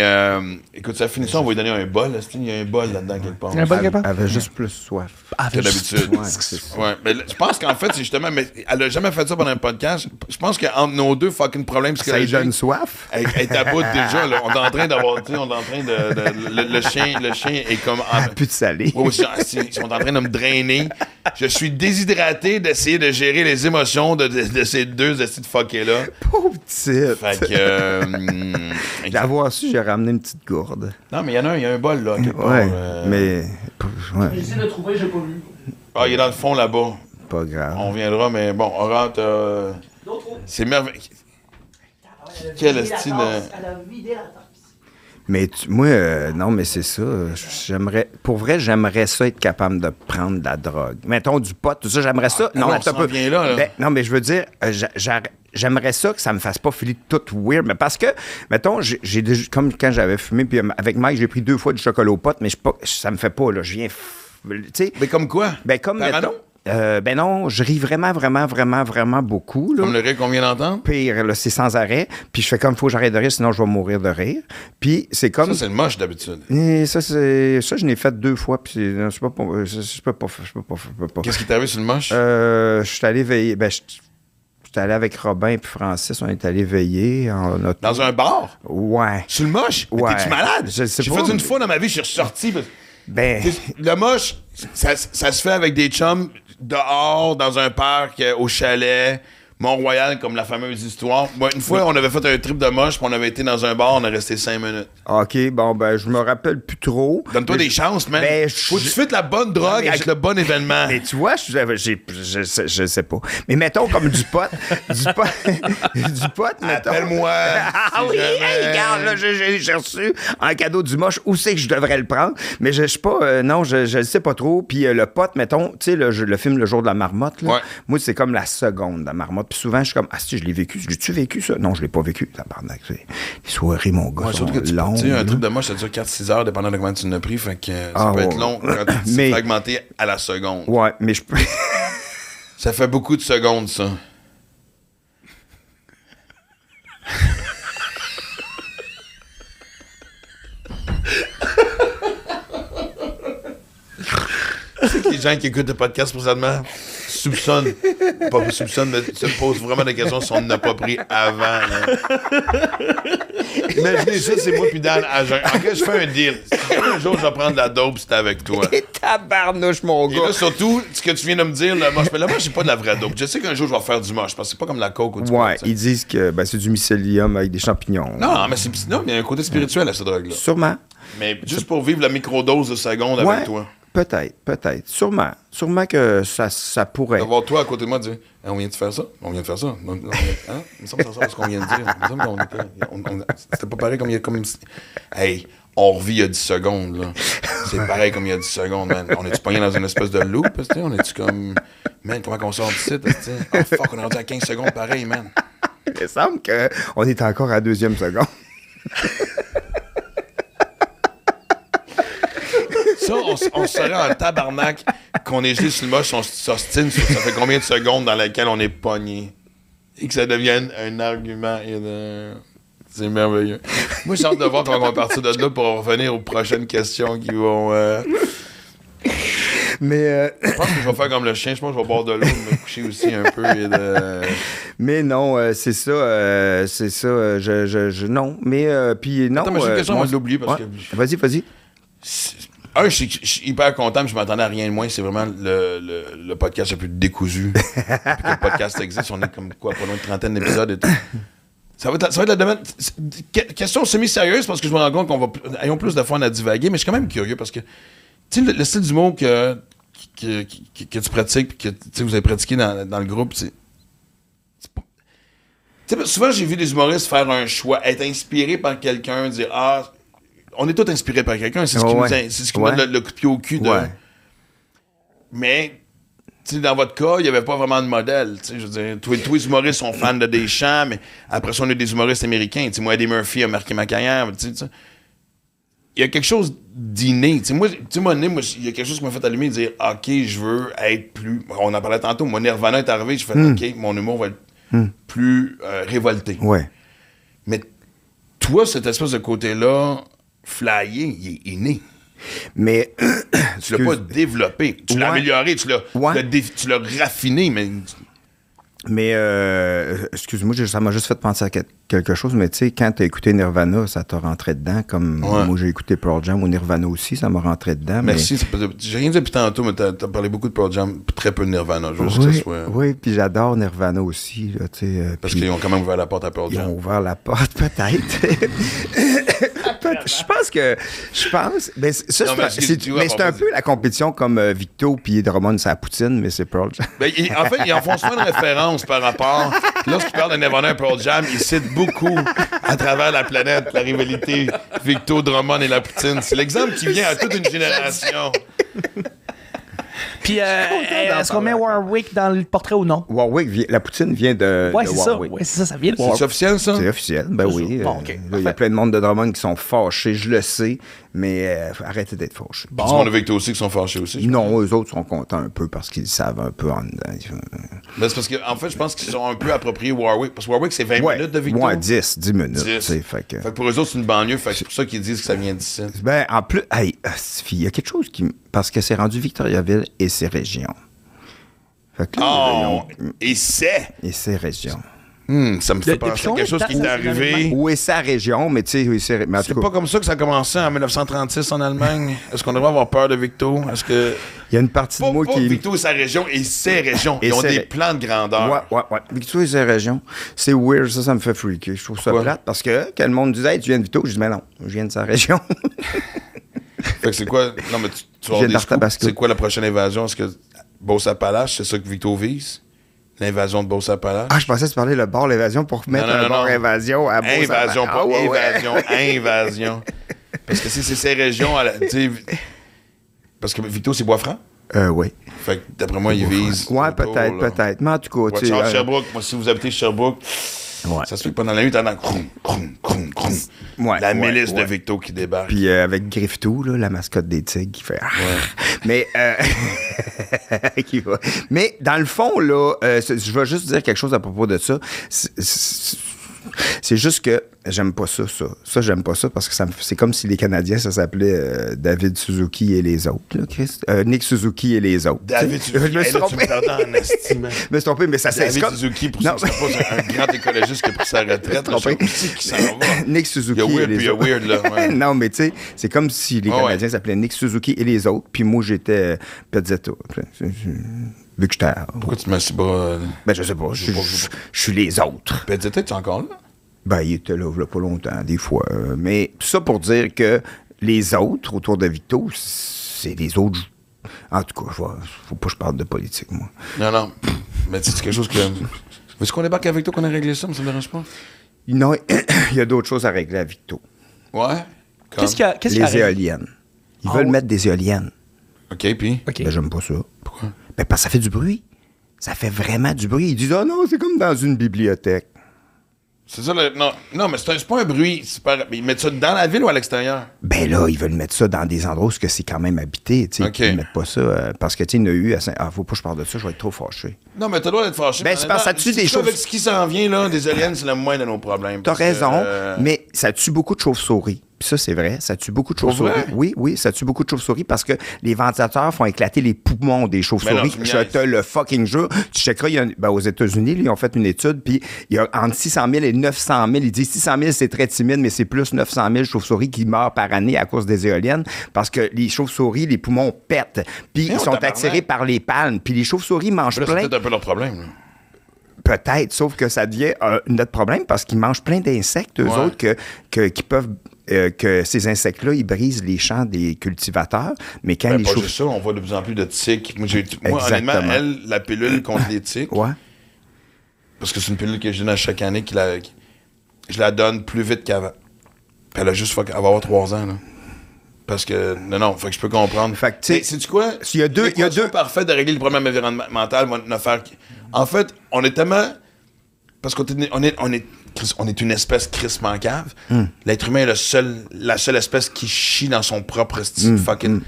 écoute, ça finit ça, on va lui donner un bol. Il y a un bol là-dedans quelque part. Un bol quelque Elle part? avait juste plus soif. Que d'habitude. Ouais, c'est ça. Ouais, mais je pense qu'en fait, c'est justement. Mais elle a jamais fait ça pendant un podcast. Je pense qu'entre nos deux fucking problèmes Ça lui psychologiques. donne soif? Elle est à bout déjà, là. On est en train d'avoir. Tu sais, on est en train de. Le chien est comme. Plus de salé. Oui, ils sont en train de me drainer. Je suis déshydraté d'essayer de gérer les émotions de ces deux de fuckés-là. Pauvre petite. Fait que. L'avoir su, j'ai ramené une petite gourde. Non, mais il y a un bol, là. quelque part, Ouais, mais... Ouais, J'ai essayé de le trouver, j'ai pas vu. Ah, il est dans le fond, là-bas. pas grave. On viendra, mais bon, Aurore, c'est merveilleux. Quel style de. Elle a vidé la tasse. Mais moi, non, mais c'est ça. Pour vrai, j'aimerais ça être capable de prendre de la drogue. Mettons du pot, tout ça, j'aimerais ça. non, attends on s'en vient là. Ben, non, mais je veux dire, j'aimerais ça que ça me fasse pas filer tout weird. Mais parce que, mettons, j'ai déjà, comme quand j'avais fumé, puis avec Mike, j'ai pris 2 fois du chocolat au pot, mais ça me fait pas, là. Je viens. Tu sais. Mais comme quoi? Ben, comme. Parano? Ben non, je ris vraiment beaucoup. Là. Comme le rire qu'on vient d'entendre? Pire, là, c'est sans arrêt. Puis je fais comme, faut que j'arrête de rire, sinon je vais mourir de rire. Puis c'est comme... Ça, c'est le moche d'habitude. Et ça, je l'ai fait 2 fois, puis je peux pas. Qu'est-ce qui t'est arrivé sur le moche? Je suis allé veiller... Ben, j'étais allé avec Robin puis Francis, on est allé veiller en auto. Dans un bar? Ouais. Sur le moche? Mais Ouais. t'es-tu malade? Je sais J'ai pas, fait une mais- fois dans ma vie, je suis ressorti. Ben... Le moche, ça se fait avec des chums dehors, dans un parc, au chalet, Mont-Royal, comme la fameuse histoire. Moi, une fois, on avait fait un trip de moche, puis on avait été dans un bar, on est resté 5 minutes. OK, bon, ben, je me rappelle plus trop. Donne-toi des chances, man. Ben, Faut que tu fasses la bonne drogue avec le bon événement. Mais tu vois, je sais pas. Mais mettons comme du pot. Du pot, mettons. Appelle-moi. Ah oui, hey, regarde, là, j'ai reçu un cadeau du moche. Où c'est que je devrais le prendre? Mais je sais pas, non, je le sais pas trop. Puis le pot, mettons, tu sais, le film Le jour de la marmotte, là, Ouais. moi, c'est comme la seconde de la marmotte. Puis souvent, je suis comme, ah, si, je l'ai vécu. L'ai-tu vécu, ça? Non, je l'ai pas vécu. Tabarnak, les soirées, mon gars, Ouais, sont surtout que tu longues. sais, un là. trip de moche, ça dure 4-6 heures, dépendant de comment tu l'as pris. Fait que ça peut ouais. être long quand c'est Mais- fragmenté à la seconde. Ouais, mais je peux... Ça fait beaucoup de secondes, ça. Tu sais que les gens qui écoutent le podcast présentement soupçonnent, pas soupçonnent, mais se posent vraiment des questions si on n'a pas pris avant. Là. Imaginez ça, c'est moi puis Dan à jeun. Ok, je fais un deal. Si un jour je vais prendre de la dope, c'est avec toi. Et tabarnouche, mon Et gars. là, surtout, ce que tu viens de me dire, le moche. Mais là, moi, j'ai pas de la vraie dope. Je sais qu'un jour, je vais faire du moche, parce que c'est pas comme la coke ou du Ouais, pot, tu sais. ils disent que ben, c'est du mycélium avec des champignons. Non, mais non, mais il y a un côté spirituel à cette drogue-là. Sûrement. Mais juste pour vivre la microdose de seconde Ouais, avec toi. peut-être. Sûrement que ça pourrait. D'avoir toi à côté de moi dire on vient de faire ça, on vient de faire ça. Hein? Il me semble que ça sort ce qu'on vient de dire. Il me semble qu'on était. C'était pas pareil comme il y a comme. Hey, on revit il y a 10 secondes, là. C'est pareil comme il y a 10 secondes, man. On est-tu pogné dans une espèce de loop, tu sais? On est-tu comme. Man, comment qu'on sort d'ici, tu sais? Oh fuck, on est rendu à 15 secondes pareil, man. Il me semble qu'on est encore à la deuxième seconde. Ça, on serait en tabarnak qu'on est gelé sur le moche, on s'ostine sur ça fait combien de secondes dans lesquelles on est pogné. Et que ça devienne un argument. C'est merveilleux. Moi, j'ai hâte de voir comment on va partir de là pour revenir aux prochaines questions qui vont... Mais, Je pense que je vais faire comme le chien. Je pense que je vais boire de l'eau, me coucher aussi un peu. mais non, c'est ça. Non. Mais, puis non. Attends, mais j'ai une question, on moi, va l'oublier parce ouais. que... Vas-y. Je suis hyper content, mais je m'attendais à rien de moins. C'est vraiment le podcast le plus décousu. Depuis que le podcast existe, on est comme quoi, pas loin de 30 d'épisodes et tout. Ça va être le domaine. Question semi-sérieuse parce que je me rends compte qu'on va ayons plus de fun à divaguer, mais je suis quand même curieux parce que tu sais, le style d'humour que tu pratiques et que vous avez pratiqué dans le groupe, c'est pas. Tu sais, souvent j'ai vu des humoristes faire un choix, être inspiré par quelqu'un, dire ah. On est tous inspirés par quelqu'un, c'est ce qui nous donne le coup de pied au cul de. Ouais. Mais, tu sais, dans votre cas, il n'y avait pas vraiment de modèle. Je veux dire, tous les humoristes sont fans de Deschamps, mais après ça, on a des humoristes américains. Moi, Eddie Murphy a marqué ma carrière. Il y a quelque chose d'inné. Moi, il y a quelque chose qui m'a fait allumer et dire OK, je veux être plus. On en parlait tantôt. Moi, Nirvana est arrivé, je fais OK, mon humour va être plus révolté. Ouais. Mais toi, cette espèce de côté-là, flyé, il est inné. Mais. Tu l'as pas développé. Tu l'as amélioré, tu l'as raffiné, mais. Mais, excuse-moi, ça m'a juste fait penser à quelque chose, mais tu sais, quand t'as écouté Nirvana, ça t'a rentré dedans, comme moi j'ai écouté Pearl Jam ou Nirvana aussi, ça m'a rentré dedans. Merci. J'ai rien dit depuis tantôt, mais t'as parlé beaucoup de Pearl Jam, très peu de Nirvana. Je veux juste que ça soit... Oui, puis j'adore Nirvana aussi, là, tu sais. Parce qu'ils ont quand même ouvert la porte à Pearl Ils Jam. ont ouvert la porte, peut-être. Je pense. Ben, ça, Non, mais c'est un peu la compétition comme Victo puis Drummond, c'est la poutine, mais c'est Pearl Jam. Ben, en fait, ils en font souvent une référence par rapport. Lorsqu'ils parlent de Nirvana et Pearl Jam, ils citent beaucoup à travers la planète la rivalité Victo, Drummond et la poutine. C'est l'exemple qui vient à toute une génération. Puis, est-ce qu'on met Warwick dans le portrait ou non? Warwick, la poutine vient de Ouais, c'est ça. Warwick. Ouais, c'est ça, ça vient de C'est officiel, ça? C'est officiel, ben oui. Bon, OK. Là, il y a plein de monde de Drummond qui sont fâchés, je le sais, mais arrêtez d'être fâchés. Puis du monde de Victo aussi qui sont fâchés aussi. Non, eux autres sont contents un peu parce qu'ils savent un peu en dedans. Ben, c'est parce qu'en fait, je pense qu'ils sont un peu appropriés Warwick. Parce que Warwick, c'est 20 minutes de Victo. Ouais, 10 minutes. 10. Tu sais, fait que pour eux autres, c'est une banlieue. Fait que c'est pour ça qu'ils disent que ça vient d'ici. ben, en plus, hey, il y a quelque chose qui. Parce que c'est rendu Victoriaville et ses régions. Fait que là, Oh! Et c'est! et ses régions. Ça me fait Depuis penser à combien quelque chose de qui temps est ça, arrivé. Où est sa région, mais tu sais, oui, mais en tout C'est cas, pas comme ça que ça a commencé en 1936 en Allemagne. Est-ce qu'on devrait avoir peur de Victo? Est-ce que. il y a une partie de Pas, moi pas qui... Victo et sa région et ses régions. Et Ils ont ses- des plans de grandeur. Ouais. Victo et sa région. C'est weird, ça me fait freaker. Je trouve ça Pourquoi? plate parce que quand le monde disait, hey, tu viens de Victo, je dis, mais non, je viens de sa région. Fait que c'est quoi? Non, mais tu vas J'ai avoir de des scoops. l'Artabasco. C'est quoi la prochaine invasion? Est-ce que Beauce-Appalaches, c'est ça que Victo vise? L'invasion de Beauce-Appalaches? Ah, je pensais que tu parlais le bord l'évasion pour mettre un bord invasion à Beauce. Invasion, pas ouais. évasion, invasion. Parce que c'est ces régions, tu sais, parce que Victo, c'est Bois-Franc. Oui. Fait que d'après moi, ils visent. Ouais, autour, peut-être, là. peut-être. Mais en tout cas, tu sais. Watch out, Sherbrooke. Moi, si vous habitez Sherbrooke, Ouais. ça se fait que pendant la nuit, t'entends Ouais, la ouais, milice de ouais. Victo qui débarque. Puis avec Griffetou, là, la mascotte des Tigres, qui fait. Mais, qui va. Mais dans le fond, là, je vais juste dire quelque chose à propos de ça. C'est juste que j'aime pas ça. Ça, j'aime pas ça parce que c'est comme si les Canadiens, ça s'appelait David Suzuki et les autres, là, Chris. Nick Suzuki et les autres. David Tu sais. Suzuki. Je me suis Hey, là, tu trompé. me perdais en estime. Je me suis trompé, mais ça c'est David comme... Suzuki, pour Non. ceux qui ne savent pas, c'est un grand écologiste qui a pris sa retraite. Là, trompé. je sais pas qui s'en va. Nick Suzuki Il y a et weird, les puis il y a autres. weird, là. Ouais. Non, mais tu sais, c'est comme si les Ah ouais. Canadiens s'appelaient Nick Suzuki et les autres, puis moi, j'étais Pezzetto. Vu que j'étais... Pourquoi tu te mets si bas? Ben, je sais pas, je suis les autres. Pedzeté, tu es encore là? Ben, il était là, il y a pas longtemps, des fois. Mais tout ça pour dire que les autres autour de Victo, c'est les autres... En tout cas, faut pas que je parle de politique, moi. Non. Mais c'est quelque chose que... Veux-tu qu'on débarque avec toi, qu'on a réglé ça, mais ça me dérange pas? Non, il y a d'autres choses à régler à Victo. Ouais. Qu'est-ce qu'il y a? Les éoliennes. Ils veulent mettre des éoliennes. OK, puis? OK. Ben, j'aime pas ça. Pourquoi? Ben, parce que ça fait du bruit. Ça fait vraiment du bruit. Ils disent, ah non, c'est comme dans une bibliothèque. C'est ça, le... Non, mais c'est pas un bruit. Ils mettent ça dans la ville ou à l'extérieur? Ben là, ils veulent mettre ça dans des endroits où c'est quand même habité. Tu sais. OK. Ils mettent pas ça. Parce que, tu sais, il y en a eu à faut pas que je parle de ça, je vais être trop fâché. Non, mais t'as le droit d'être fâché. Ben, c'est parce que ça tue des choses. Avec ce qui s'en vient, là, des aliens, c'est le moins de nos problèmes. T'as parce que, raison, mais ça tue beaucoup de chauves-souris. Puis ça, c'est vrai, ça tue beaucoup de chauves-souris. vrai? Oui, ça tue beaucoup de chauves-souris parce que les ventilateurs font éclater les poumons des Mais chauves-souris. non, tu me Je niaises. te le fucking jure. Tu checkeras, aux États-Unis, là, ils ont fait une étude, puis il y a entre 600 000 et 900 000. Ils disent 600 000, c'est très timide, mais c'est plus 900 000 chauves-souris qui meurent par année à cause des éoliennes parce que les chauves-souris, les poumons pètent. Puis ils sont tabarnak. attirés par les palmes. Puis les chauves-souris mangent Là, c'est plein. peut-être un peu leur problème. Là. Peut-être, sauf que ça devient notre problème parce qu'ils mangent plein d'insectes, eux Ouais. autres, qui peuvent... que ces insectes-là, ils brisent les champs des cultivateurs, mais quand Ben, les pas chauves... juste ça, on voit de plus en plus de tiques. Moi, honnêtement, Exactement. elle, la pilule contre les tiques, Ouais. parce que c'est une pilule que je donne à chaque année, je la donne plus vite qu'avant. Puis elle a juste, elle va avoir 3 ans, là. Parce que, non, fait que je peux comprendre. Fait que, tu sais, Mais sais-tu quoi? s'il y a deux- il y a deux- parfait de régler le problème environnemental va nous faire... En fait, on est tellement... Parce qu'on est une espèce crissement cave. L'être humain est la seule espèce qui chie dans son propre fucking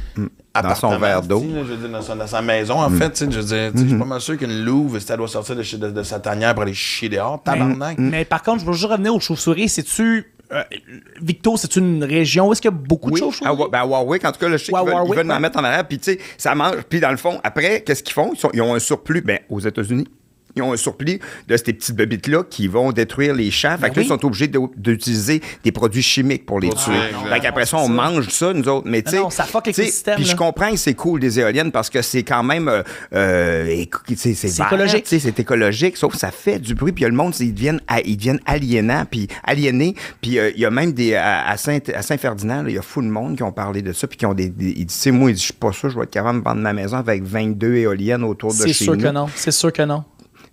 appartement. son verre d'eau. tu sais, là, je veux dire, dans sa maison, en fait. tu sais, je veux dire, tu sais, je suis pas mal sûr qu'une louve, si elle doit sortir de sa tanière pour aller chier dehors, tabarnak. Mais par contre, je veux juste revenir aux chauves-souris. C'est-tu. Victo, c'est une région où est-ce qu'il y a beaucoup de Oui, chauves-souris? à Warwick, en tout cas, là, je sais qu'ils veulent, Warwick, ils veulent m'en ouais. mettre en arrière, puis tu sais, ça mange. Puis dans le fond, après, qu'est-ce qu'ils font? Ils ont un surplus, aux États-Unis. Ils ont un surplus de ces petites bébites-là qui vont détruire les champs. Fait que là, oui. ils sont obligés d'utiliser des produits chimiques pour les Pour tuer. tuer, Fait qu'après ça, on mange ça, nous autres. Mais tu sais. Non, ça fuck tu sais, l'écosystème, Puis je là. comprends que c'est cool des éoliennes parce que c'est quand même. C'est vert, écologique. tu sais, c'est écologique, sauf que ça fait du bruit. Puis il y a le monde, ils deviennent aliénés. Puis il y a même des. À Saint-Ferdinand, là, il y a fou de monde qui ont parlé de ça. Puis qui ont ils disent, tu sais, moi, je suis pas sûr, je vais être capable de me vendre ma maison avec 22 éoliennes autour de C'est chez sûr nous. que non. C'est sûr que non.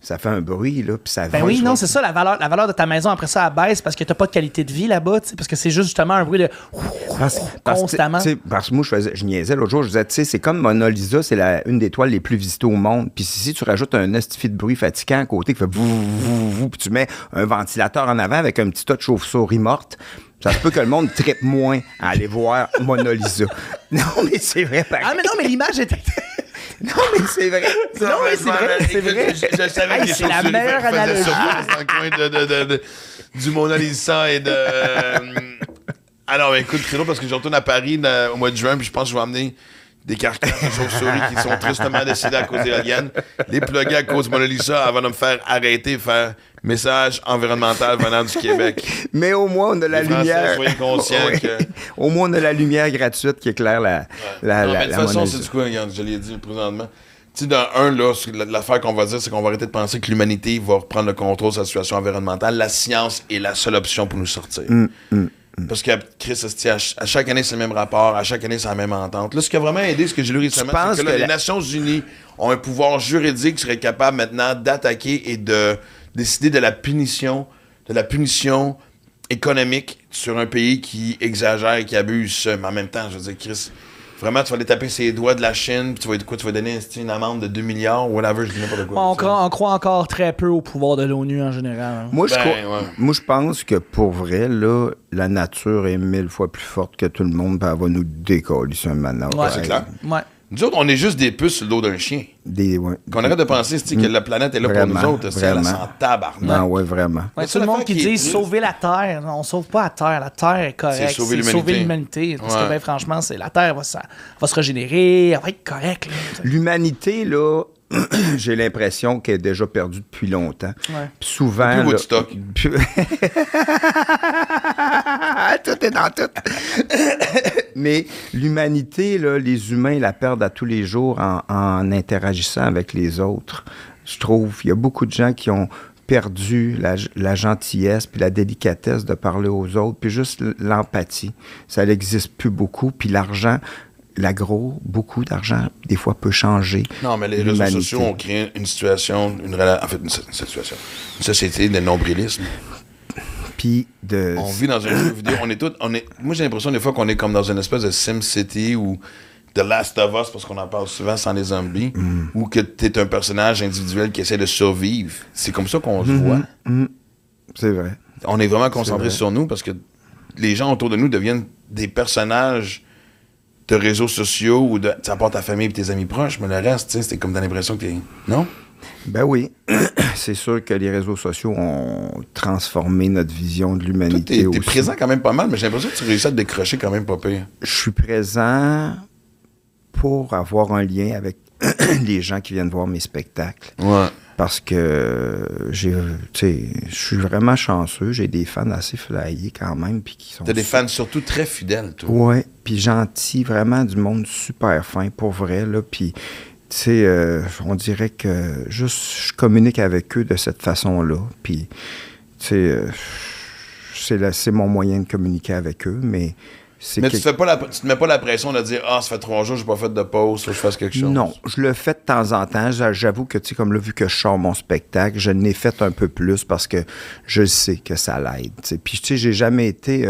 Ça fait un bruit, là, puis ça Ben vole. oui, non, c'est ça, la valeur de ta maison, après ça, elle baisse parce que t'as pas de qualité de vie là-bas, tu sais, parce que c'est juste justement un bruit de constamment. Parce que moi, je niaisais l'autre jour, je disais, tu sais, c'est comme Mona Lisa, c'est une des toiles les plus visitées au monde. Puis si tu rajoutes un astifi de bruit fatigant à côté qui fait vous, puis tu mets un ventilateur en avant avec un petit tas de chauve-souris morte, ça se peut que le monde trippe moins à aller voir Mona Lisa. Non, mais c'est vrai, pareil. Ah, mais non, mais l'image était. Non, mais c'est vrai. Non, mais c'est vrai, c'est vrai. Je savais Hey, que les c'est la chauves-souris meilleure faisaient analogie. surface dans le coin du Mona Lisa et de... Alors, écoute, c'est drôle parce que je retourne à Paris au mois de juin, puis je pense que je vais emmener des carcasses de chauves-souris qui sont tristement décédées à cause des aliens. Les plugger à cause de Mona Lisa avant de me faire arrêter et faire Message environnemental venant du Québec. Mais au moins, on a la Les Français, lumière. soyez conscients Oui. que... Au moins, on a la lumière gratuite qui éclaire la Non, mais de la toute façon, Mona c'est Lisa. du quoi, regarde, je l'ai dit présentement. Tu sais, dans un, là, l'affaire qu'on va dire, c'est qu'on va arrêter de penser que l'humanité va reprendre le contrôle de sa situation environnementale. La science est la seule option pour nous sortir. Parce que, Chris, à chaque année, c'est le même rapport, à chaque année, c'est la même entente. Là, ce qui a vraiment aidé, ce que j'ai lu récemment, c'est que, là, les Nations Unies ont un pouvoir juridique qui serait capable maintenant d'attaquer et de décider de la punition économique sur un pays qui exagère et qui abuse. Mais en même temps, je veux dire, Chris, vraiment, tu vas aller taper ses doigts de la Chine, puis tu vas donner une amende de 2 milliards, whatever, je dis n'importe quoi. On croit encore très peu au pouvoir de l'ONU en général. Moi, ouais. moi, je pense que pour vrai, là, la nature est 1000 fois plus forte que tout le monde, puis elle va nous décoller sur un manœuvre. Ouais, c'est clair. Ouais. Nous autres, on est juste des puces sur le dos d'un chien. Qu'on arrête de penser que la planète est là pour nous autres. C'est elle s'en tabarnak. Non, ouais, vraiment. Ouais, C'est tout le monde l'affaire qui qui est dit triste. sauver la Terre. Non, on sauve pas la Terre. La Terre est correcte. C'est sauver l'humanité. Parce que, Ouais. ben, franchement, la Terre va se régénérer. Elle va être correcte. Là. L'humanité, là, j'ai l'impression qu'elle est déjà perdue depuis longtemps. Ouais. Puis souvent. Plus là, Woodstock. Tout est dans tout. Mais l'humanité, là, les humains la perdent à tous les jours en interagissant avec les autres. Je trouve, il y a beaucoup de gens qui ont perdu la gentillesse puis la délicatesse de parler aux autres, puis juste l'empathie. Ça n'existe plus beaucoup. Puis l'argent, beaucoup d'argent, des fois, peut changer. Non, mais les réseaux l'humanité. sociaux ont créé une situation, une société de nombrilisme. Puis On vit dans un jeu vidéo. Moi, j'ai l'impression des fois qu'on est comme dans une espèce de SimCity ou The Last of Us, parce qu'on en parle souvent sans les zombies, ou que t'es un personnage individuel qui essaie de survivre. C'est comme ça qu'on se voit. C'est vrai. On est vraiment concentré vrai. sur nous parce que les gens autour de nous deviennent des personnages de réseaux sociaux ou de. Tu apportes ta famille et tes amis proches, mais le reste, tu sais, c'est comme t'as l'impression que t'es. Non? Ben oui, c'est sûr que les réseaux sociaux ont transformé notre vision de Toi, l'humanité t'es aussi. présent quand même pas mal, mais j'ai l'impression que tu réussis à te décrocher quand même pas pire. Je suis présent pour avoir un lien avec les gens qui viennent voir mes spectacles. Ouais. Parce que je suis vraiment chanceux. J'ai des fans assez flyés quand même. Puis qui sont T'as des fans surtout très fidèles, toi. Ouais, puis gentils, vraiment du monde super fin, pour vrai, là. Puis, tu sais, on dirait que juste je communique avec eux de cette façon-là. Puis, tu sais, c'est mon moyen de communiquer avec eux, mais c'est Mais tu te mets pas la pression de dire ça fait 3 jours, j'ai pas fait de pause, faut que je fasse quelque chose. Non, je le fais de temps en temps. J'avoue que, tu sais, comme là, vu que je sors mon spectacle, je n'ai fait un peu plus parce que je sais que ça l'aide. T'sais. Puis, tu sais, j'ai jamais été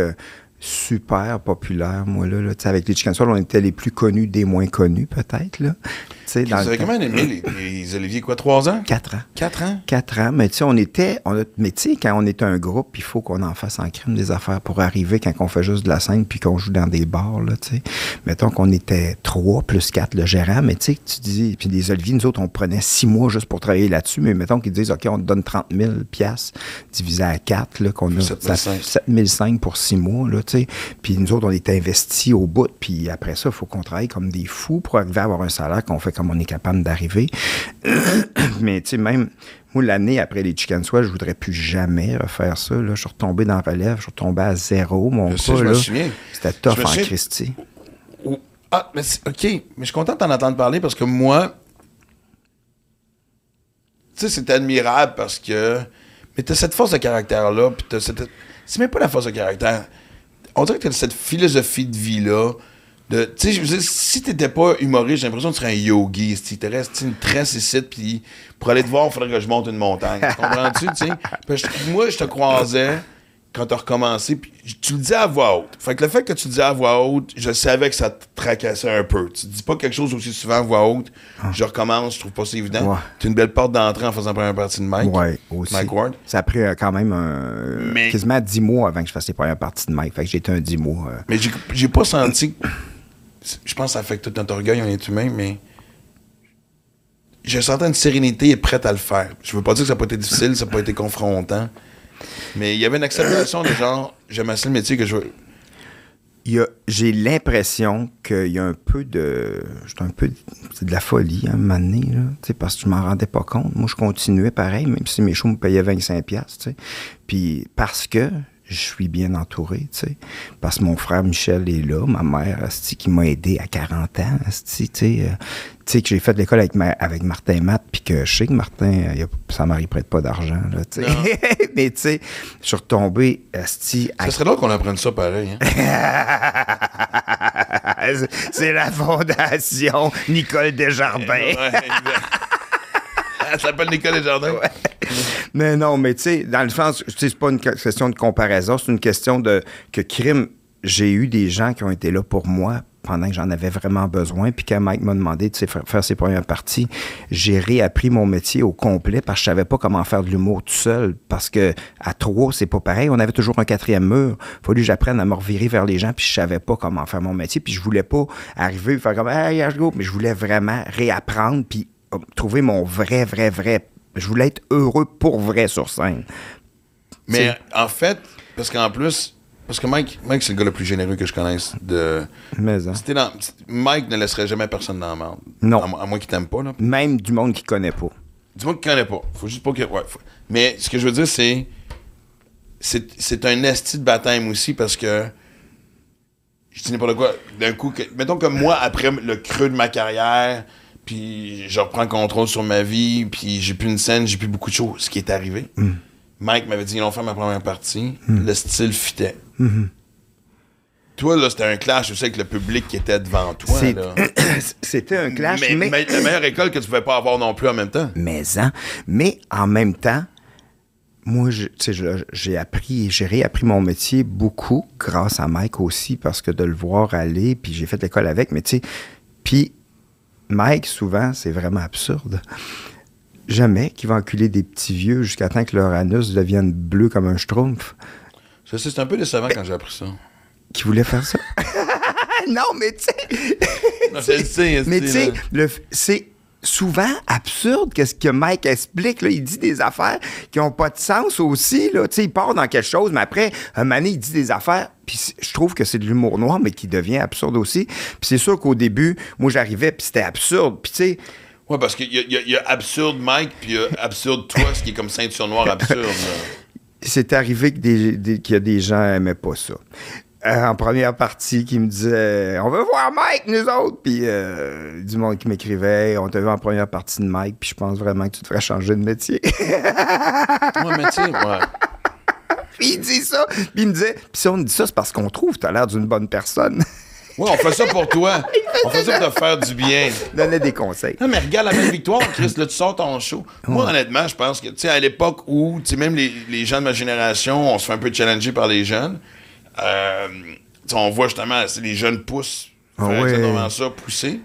super populaire, moi, là. Tu sais, avec les Chicken Swell, on était les plus connus des moins connus, peut-être, là. Tu sais, Vous avez comment aimé les Olivier, quoi, 3 ans? 4 ans. 4 ans? 4 ans, mais tu sais, mais tu sais, quand on est un groupe, il faut qu'on en fasse en crime des affaires pour arriver quand on fait juste de la scène puis qu'on joue dans des bars, là, tu sais. Mettons qu'on était 3 plus 4, le gérant, mais tu sais, tu dis, puis les Olivier, nous autres, on prenait 6 mois juste pour travailler là-dessus, mais mettons qu'ils disent, OK, on te donne 30 000 piastres divisé à 4, là, qu'on a 7 500 pour 6 mois, là, tu sais. Puis nous autres, on était investis au bout, puis après ça, il faut qu'on travaille comme des fous pour arriver à avoir un salaire qu'on fait comme on est capable d'arriver. Mais tu sais, même moi, l'année après les Chicken Swell, je voudrais plus jamais refaire ça. Là. Je suis retombé dans la relève, je suis retombé à 0. Mon Je sais, pas, je me là, souviens. c'était tough Je me en souviens. Christie. Ah, mais OK. Mais je suis content de t'en entendre parler parce que moi, tu sais, c'est admirable parce que. Mais t'as cette force de caractère-là, puis t'as cette. C'est même pas la force de caractère. On dirait que t'as cette philosophie de vie-là. Tu sais, je veux dire, si t'étais pas humoriste, j'ai l'impression que tu serais un yogi. Si tu restes une tresse ici, puis pour aller te voir, il faudrait que je monte une montagne. Tu comprends-tu, tu sais? Moi, je te croisais quand t'as recommencé, puis tu le dis à voix haute. Fait que le fait que tu le dis à voix haute, je savais que ça te tracassait un peu. Tu dis pas quelque chose aussi souvent à voix haute. Je recommence, je trouve pas ça évident. Ouais. T'as une belle porte d'entrée en faisant la première partie de Mike. Ouais, aussi. Mike Ward. Ça a pris quand même Mais- quasiment 10 mois avant que je fasse les premières parties de Mike. Fait que j'ai été un 10 mois. Mais j'ai pas senti. Je pense que ça affecte tout notre orgueil, on est humain, mais. J'ai senti une sérénité et prête à le faire. Je veux pas dire que ça n'a pas été difficile, ça n'a pas été confrontant. Mais il y avait une acceptation de genre, j'aime assez le métier que je veux. J'ai l'impression qu'il y a un peu de... C'est de la folie, hein, un moment donné, là, parce que je m'en rendais pas compte. Moi, je continuais pareil, même si mes shows me payaient 25$. Puis parce que je suis bien entouré, parce que mon frère Michel est là, ma mère, qui m'a aidé à 40 ans, que j'ai fait de l'école avec Martin Matt, puis que je sais que Martin, sa mère, il prête pas d'argent, là, mais tu sais, je suis retombé, Ça serait drôle qu'on apprenne ça pareil, hein? C'est la fondation Nicole Desjardins. Elle s'appelle Nicole Desjardins. Ouais. Mais non, mais tu sais, dans le sens, c'est pas une question de comparaison, c'est une question de que crime. J'ai eu des gens qui ont été là pour moi pendant que j'en avais vraiment besoin. Puis quand Mike m'a demandé de faire ses premières parties, j'ai réappris mon métier au complet parce que je savais pas comment faire de l'humour tout seul. Parce que à 3, c'est pas pareil. On avait toujours un 4e mur. Fallu que j'apprenne à me revirer vers les gens. Puis je savais pas comment faire mon métier. Puis je voulais pas arriver et faire comme hey, je go. Mais je voulais vraiment réapprendre puis trouver mon vrai. Je voulais être heureux pour vrai sur scène. Mais en fait, parce que Mike, c'est le gars le plus généreux que je connaisse. Mais, hein. Mike ne laisserait jamais personne dans la merde. Non. À moins qu'il t'aime pas. Là. Même du monde qu'il connaît pas. Du monde qu'il connaît pas. Faut juste pas que. Ouais, Mais ce que je veux dire, c'est un esti de baptême aussi parce que. Je dis n'importe quoi. D'un coup, mettons que moi, après le creux de ma carrière, puis je reprends le contrôle sur ma vie, puis j'ai plus une scène, j'ai plus beaucoup de choses. Ce qui est arrivé. Mike m'avait dit, ils vont faire ma première partie. Le style fitait. Toi, là, c'était un clash aussi avec le public qui était devant toi. C'était un clash, mais la meilleure école que tu pouvais pas avoir non plus en même temps. Mais en même temps, moi, j'ai réappris mon métier beaucoup grâce à Mike aussi, parce que de le voir aller, puis j'ai fait l'école avec, mais tu sais, puis Mike, souvent, c'est vraiment absurde. Jamais qu'il va enculer des petits vieux jusqu'à temps que leur anus devienne bleu comme un schtroumpf. C'est un peu décevant quand j'ai appris ça. Qui voulait faire ça? Non, mais tu sais... Mais tu sais, c'est souvent absurde qu'est-ce que Mike explique. Là. Il dit des affaires qui n'ont pas de sens aussi. Là. Il part dans quelque chose, mais après, un moment donné, il dit des affaires, puis je trouve que c'est de l'humour noir, mais qui devient absurde aussi. Puis c'est sûr qu'au début, moi, j'arrivais, puis c'était absurde. Puis tu sais... Ouais, parce qu'il y a absurde Mike, puis il y a absurde toi, ce qui est comme ceinture noire absurde. C'est arrivé qu'il y a des gens qui n'aimaient pas ça. En première partie, qui me disaient « On veut voir Mike, nous autres! » Puis du monde qui m'écrivait « On t'a vu en première partie de Mike, puis je pense vraiment que tu devrais changer de métier. » Ouais, métier, ouais. Puis il dit ça, puis il me disait « Puis si on dit ça, c'est parce qu'on trouve que t'as l'air d'une bonne personne. » Ouais, on fait ça pour toi. On fait ça pour te faire du bien. Donnait des conseils. Non, mais regarde la même victoire, Chris, là, tu sors ton show. Moi, honnêtement, je pense que, tu sais, à l'époque où, tu sais, même les gens de ma génération, on se fait un peu challenger par les jeunes, on voit justement, les jeunes poussent, exactement ça, pousser.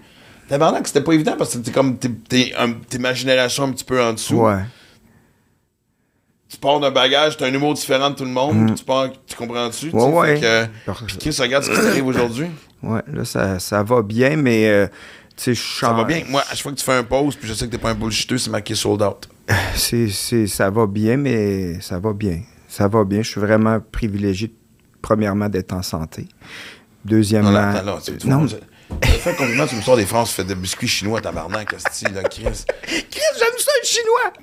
Tabarnak, c'était pas évident parce que t'es comme, t'es ma génération un petit peu en dessous. Ouais. Tu pars d'un bagage, t'as un humour différent de tout le monde, tu comprends-tu? Ouais. Puis Chris, regarde ce qui t'arrive aujourd'hui. Ouais, là, ça va bien, mais tu sais, je change. Ça va bien. Moi, à chaque fois que tu fais un pause, puis je sais que t'es pas un bullshiteux, c'est marqué sold out. Ça va bien, mais ça va bien. Ça va bien. Je suis vraiment privilégié, premièrement, d'être en santé. Deuxièmement... Non, tu fais un compliment, tu me sors des phrases, tu fais des biscuits chinois, tabarnak, hostie, là, Chris. Chris, j'aime ça, le chinois!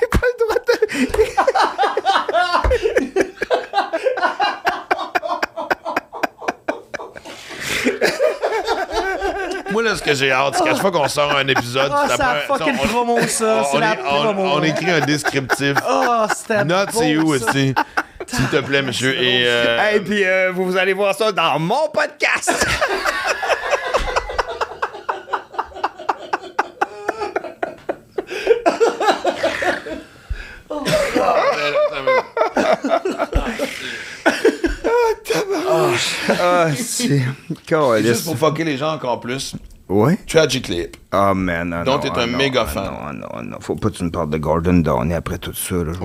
J'ai pas le droit de... Moi, là, ce que j'ai hâte, c'est qu'à chaque fois qu'on sort un épisode... c'est la fucking promo, ça. C'est la promo. On écrit un descriptif. C'était Note, c'est où, aussi? S'il te plaît, monsieur. Et puis, vous allez voir ça dans mon podcast! C'est... Juste pour fucker les gens encore plus. Ouais? Tragic Clip. Oh man, non. Dont t'es un méga fan. Non. Faut pas que tu me parles de Gordon Downey après tout ça. Là. Je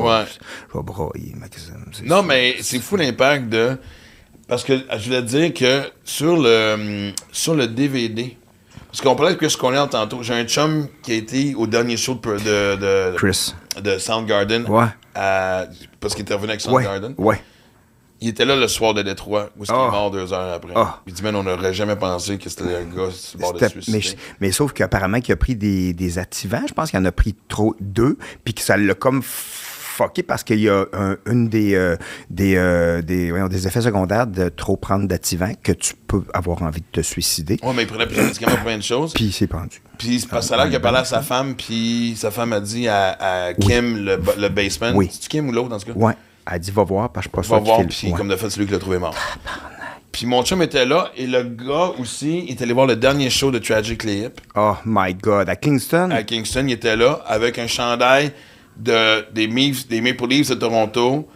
vais broyer, Maxime. Non, mais c'est fou l'impact de... Parce que je voulais te dire que sur le DVD, parce qu'on parlait de ce qu'on est tantôt, j'ai un chum qui a été au dernier show de Chris. De Soundgarden. Ouais. parce qu'il était revenu avec Soundgarden. Ouais. Il était là le soir de Détroit, où il est mort 2 heures après. Il dit, man, on n'aurait jamais pensé que c'était le gars sur le bord de se suicider. Mais sauf qu'apparemment qu'il a pris des activants. Je pense qu'il en a pris 2, puis que ça l'a comme fucké parce qu'il y a des effets secondaires de trop prendre d'activants que tu peux avoir envie de te suicider. Ouais, mais il prenait plusieurs médicaments pour plein de choses. Puis il s'est pendu. Puis c'est parce que là qu'il a parlé à sa femme, puis sa femme a dit à Kim, le basement. Oui. C'est-tu Kim ou l'autre, en tout cas? Ouais. Elle dit, va voir, parce que je suis pas Va sûr voir, puis comme de fait, c'est lui qui l'a trouvé mort. Puis mon chum était là, et le gars aussi, il est allé voir le dernier show de Tragically Hip. Oh my God. À Kingston? À Kingston, il était là, avec un chandail des Maple Leafs de Toronto.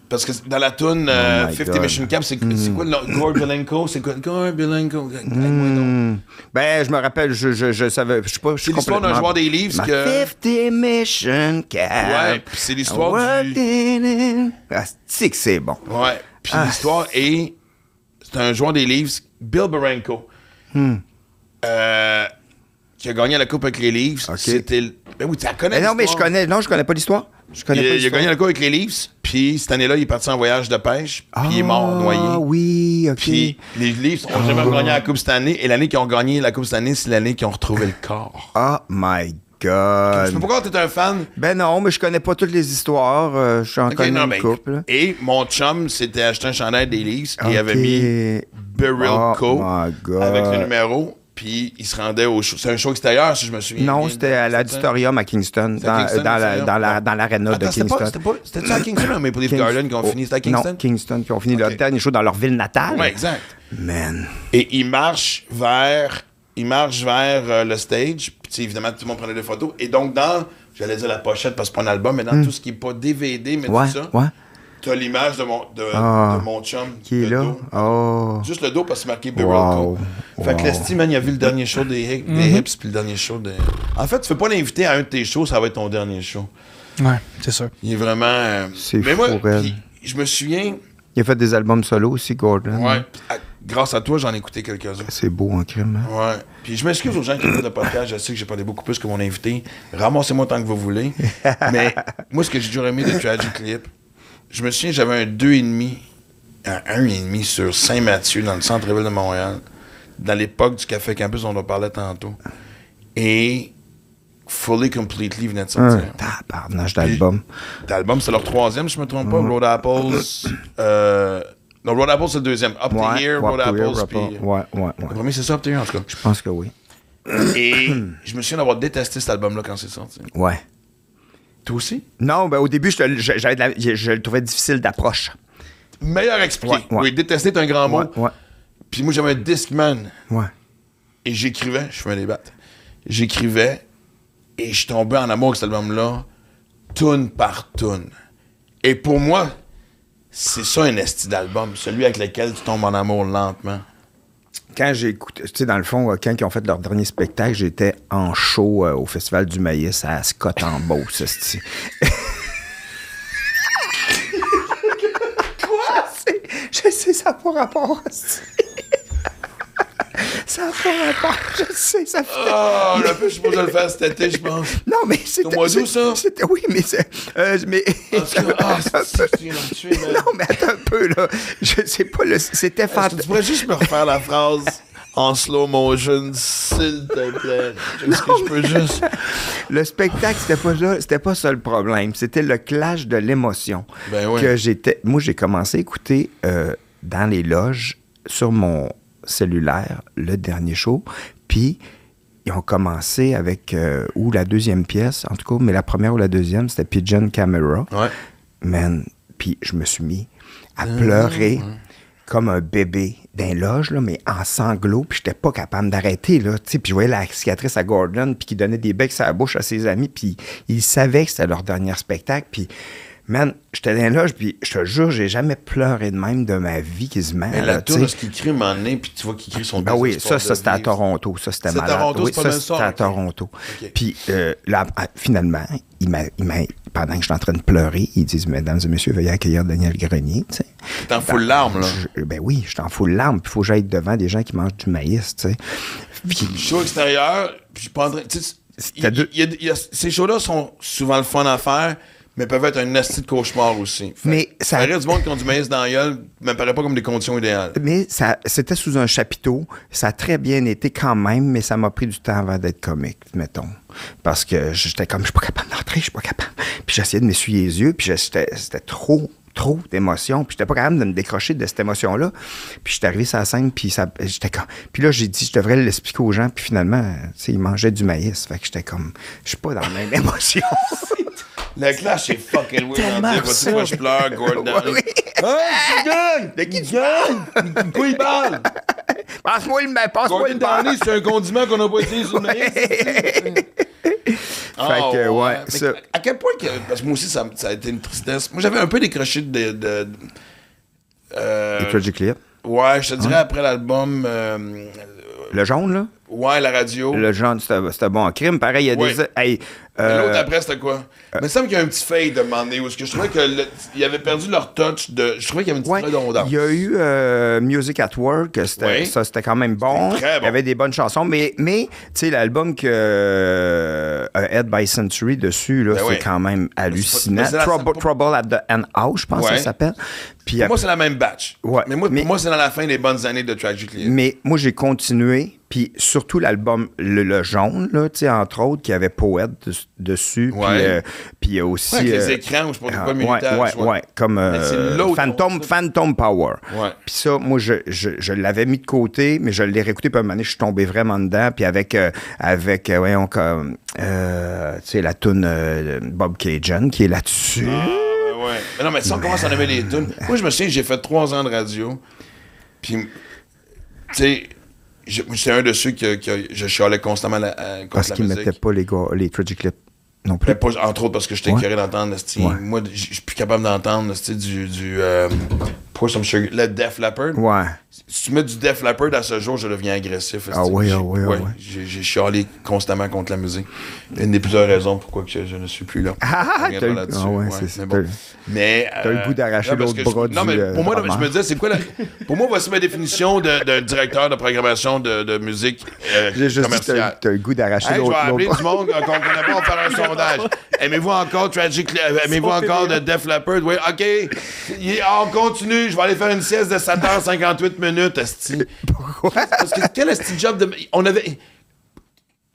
Parce que dans la toune 50 Mission Camp, c'est quoi le nom? Gorbelenko? C'est quoi? Gorbelenko? Ben, je me rappelle, je savais, je sais pas, je suis C'est l'histoire d'un joueur des Leafs que... 50 Mission Camp. Ouais, puis c'est l'histoire du... C'est que c'est bon. Ouais, puis l'histoire est... C'est un joueur des Leafs, Bill Baranko, qui a gagné la Coupe avec les Leafs. Okay. C'était... Ben oui, tu la connais, Non, mais je connais pas l'histoire. Il a gagné la Coupe avec les Leafs, puis cette année-là, il est parti en voyage de pêche, puis il est mort noyé. Ah oui, OK. Puis les Leafs ont jamais gagné la Coupe cette année, et l'année qu'ils ont gagné la Coupe cette année, c'est l'année qu'ils ont retrouvé le corps. Oh my God. Je sais pas pourquoi t'es un fan. Ben non, mais je connais pas toutes les histoires. Je suis en connais une couple. Et mon chum s'était acheté un chandail des Leafs, et il avait mis Barilko avec le numéro. Puis il se rendait au show. C'est un show extérieur, si je me souviens. Non, c'était à l'auditorium à Kingston, dans l'aréna de Kingston. C'était-tu à Kingston ou Maple Leaf Garden qu'ils ont fini? C'était à Kingston? Non, Kingston, qui ont fini leur dernier show dans leur ville natale. Ouais, exact. Man. Et il marche vers le stage. Puis évidemment, tout le monde prenait des photos. Et donc, j'allais dire la pochette parce que c'est pas un album, mais dans tout ce qui est pas DVD, mais tout ça. Ouais. T'as l'image de mon chum. Qui est là? Dos. Oh. Juste le dos parce que c'est marqué Barilko. Fait que l'esti, man, il a vu le dernier show des Hips puis le dernier show des... En fait, tu fais pas l'inviter à un de tes shows, ça va être ton dernier show. Ouais, c'est sûr. Il est vraiment... C'est mais fou, moi, je me souviens... Il a fait des albums solo aussi, Gordon. Ouais. Grâce à toi, j'en ai écouté quelques-uns. C'est beau en crime. Hein? Ouais. Puis je m'excuse aux gens qui écoutent le podcast. Je sais que j'ai parlé beaucoup plus que mon invité. Ramassez-moi tant que vous voulez. Mais moi, ce que j'ai toujours aimé de Tragically Hip, je me souviens, j'avais un 1,5 sur Saint-Mathieu, dans le centre-ville de Montréal, dans l'époque du Café Campus dont on parlait tantôt. Et Fully Completely venait de sortir. Tabarnage d'album. D'album, c'est leur 3e, si je me trompe pas. Road Apples. Non, Road Apples, c'est le 2e. Up to Here, Road Apples. Puis, ouais. Le premier, c'est ça, Up to Here, en tout cas. Je pense que oui. Et je me souviens d'avoir détesté cet album-là quand c'est sorti. Ouais. Toi aussi? Non, ben au début, je le trouvais difficile d'approche. Meilleur expliqué. Ouais. Oui, détester est un grand mot. Ouais. Puis moi, j'avais un Discman. Ouais. Et j'écrivais, je fais un débat. J'écrivais et je tombais en amour avec cet album-là, tune par tune. Et pour moi, c'est ça un esti d'album, celui avec lequel tu tombes en amour lentement. Quand j'ai écouté, tu sais, dans le fond, quand ils ont fait leur dernier spectacle, j'étais en show au Festival du Maïs à Scott-en-Beauce. Quoi? Je sais, ça n'a pas rapport. Ça n'a pas rapport, je sais, ça fait... Ah, le peu, je suis supposé le faire cet été, je pense. Non, mais c'était... Au mois d'août, ça? Oui, mais c'est... mais... En tout cas, non, mais attends un peu, là. Je sais pas, c'était fantastique. Tu pourrais juste me refaire la phrase en slow motion, s'il te plaît. Est-ce que je peux juste... Le spectacle, c'était pas ça le problème. C'était le clash de l'émotion. Ben oui. Moi, j'ai commencé à écouter dans les loges, sur mon cellulaire, le dernier show, puis ils ont commencé avec ou la deuxième pièce, en tout cas, mais la première ou la deuxième, c'était Pigeon Camera. Ouais. Man, puis je me suis mis à pleurer comme un bébé dans les loges, là, mais en sanglots, puis j'étais pas capable d'arrêter, là, tu sais, puis je voyais la cicatrice à Gordon, puis qui donnait des becs à la bouche à ses amis, puis ils savaient que c'était leur dernier spectacle, puis man, j'étais dans les loges, puis je te jure, j'ai jamais pleuré de même de ma vie quasiment. Mais la tour, ce qu'il crie un moment donné, puis tu vois qu'il crie son ben oui, ça c'était à Toronto. Ça, c'était malade. Toronto, oui, c'est pas ça, c'était à Toronto. Okay. Puis là, finalement, pendant que je suis en train de pleurer, ils disent, mesdames et messieurs, veuillez accueillir Daniel Grenier. T'es en full larmes, là. Ben oui, je suis en full larmes, puis il faut que j'aille devant des gens qui mangent du maïs, tu sais. Puis show extérieur, puis je suis pas en train... Ces shows-là sont souvent le fun à faire, mais peuvent être un asti de cauchemar aussi. Mais ça- reste du monde qui ont du maïs dans la gueule, me paraît pas comme des conditions idéales. Mais c'était sous un chapiteau. Ça a très bien été quand même, mais ça m'a pris du temps avant d'être comique, mettons. Parce que j'étais comme, je suis pas capable d'entrer, je suis pas capable. Puis j'essayais de m'essuyer les yeux, puis c'était trop d'émotions, puis j'étais pas capable de me décrocher de cette émotion-là. Puis j'étais arrivé sur la scène, puis j'étais comme... Puis là, j'ai dit, je devrais l'expliquer aux gens, puis finalement, tu sais, ils mangeaient du maïs. Fait que j'étais comme, je suis pas dans la même émotion. Le clash, c'est fucking weird. Tellement On dit, ça. moi, je pleure, Gordon. Oui. Hein, tu gagnes! De qui tu gagnes? De quoi il parle? Passe-moi Gordon le beurre. Downey, c'est un condiment qu'on a pas utilisé sur le maïs. Fait que, ouais, Mais ça... à quel point que. Parce que moi aussi, ça a été une tristesse. Moi, j'avais un peu décroché de Tragic Clip. ouais, je te dirais après l'album. Le jaune, là? Ouais, la radio. Le jaune, c'était bon en crime. Pareil, il y a Oui. des... Hey, Mais l'autre après, c'était quoi? Mais il me semble qu'il y a un petit fade de moment donné où je trouvais qu'ils avaient perdu leur touch de. Je trouvais qu'il y avait une ouais, petite redondance. il y a eu Music at Work, Oui. ça c'était quand même bon. C'était très bon. Il y avait des bonnes chansons, mais tu sais, l'album que Head by Century dessus, là, Ben c'est oui. quand même hallucinant. mais c'est Trouble at the End House, je pense que Ouais. ça s'appelle. Puis Pour moi, c'est la même batch. Ouais. Mais moi, Mais- pour moi, c'est dans la fin des bonnes années de Tragically. Mais moi, j'ai continué, puis surtout l'album le jaune, là, tu sais, entre autres, qui avait Poète dessus, Ouais. puis il y a aussi... Ouais, avec les écrans où je portais pas le minutage. ouais, comme Mais c'est l'autre, Phantom Power. Ouais. Puis ça, moi, je l'avais mis de côté, mais je l'ai réécouté, puis à un moment donné, je suis tombé vraiment dedans, puis avec voyons, comme, tu sais, la toune Bob Cajun, qui est là-dessus. Ouais. Mais non, mais si on commence à nommer les tunes. Moi, je me souviens, j'ai fait 3 ans de radio. Puis, tu sais, j'étais un de ceux que je chialais constamment contre Parce la qu'ils musique. mettaient pas les Tragic Clips non plus. Mais pas, entre autres parce que j'étais Ouais. écœuré d'entendre. Ouais. Moi, je suis plus capable d'entendre du Pour Some Sugar. Le Def Leppard. Ouais. Si tu mets du Def Leppard à ce jour, je deviens agressif. Ah oui, ah oui, ah oui. J'ai chialé constamment contre la musique. Une des plusieurs raisons pourquoi que je ne suis plus là. Ah, On reviendra t'as eu- là-dessus. ah ouais, Ouais, c'est- mais bon. Mais, t'as le goût d'arracher non, parce l'autre que bras non, mais du, pour moi, Roman. je me disais, c'est quoi la... Pour moi, voici ma définition d'un directeur de programmation de musique J'ai juste dit, commerciale. t'as le goût d'arracher Hey, je vais l'autre appeler bras. du monde qu'on connaît pas, on va faire un sondage. Aimez-vous encore aimez-vous encore de Def Leppard? Oui, OK. On continue. Je vais aller faire une sieste de 7h58 minutes, esti. Pourquoi? Parce que quel esti job de... On avait...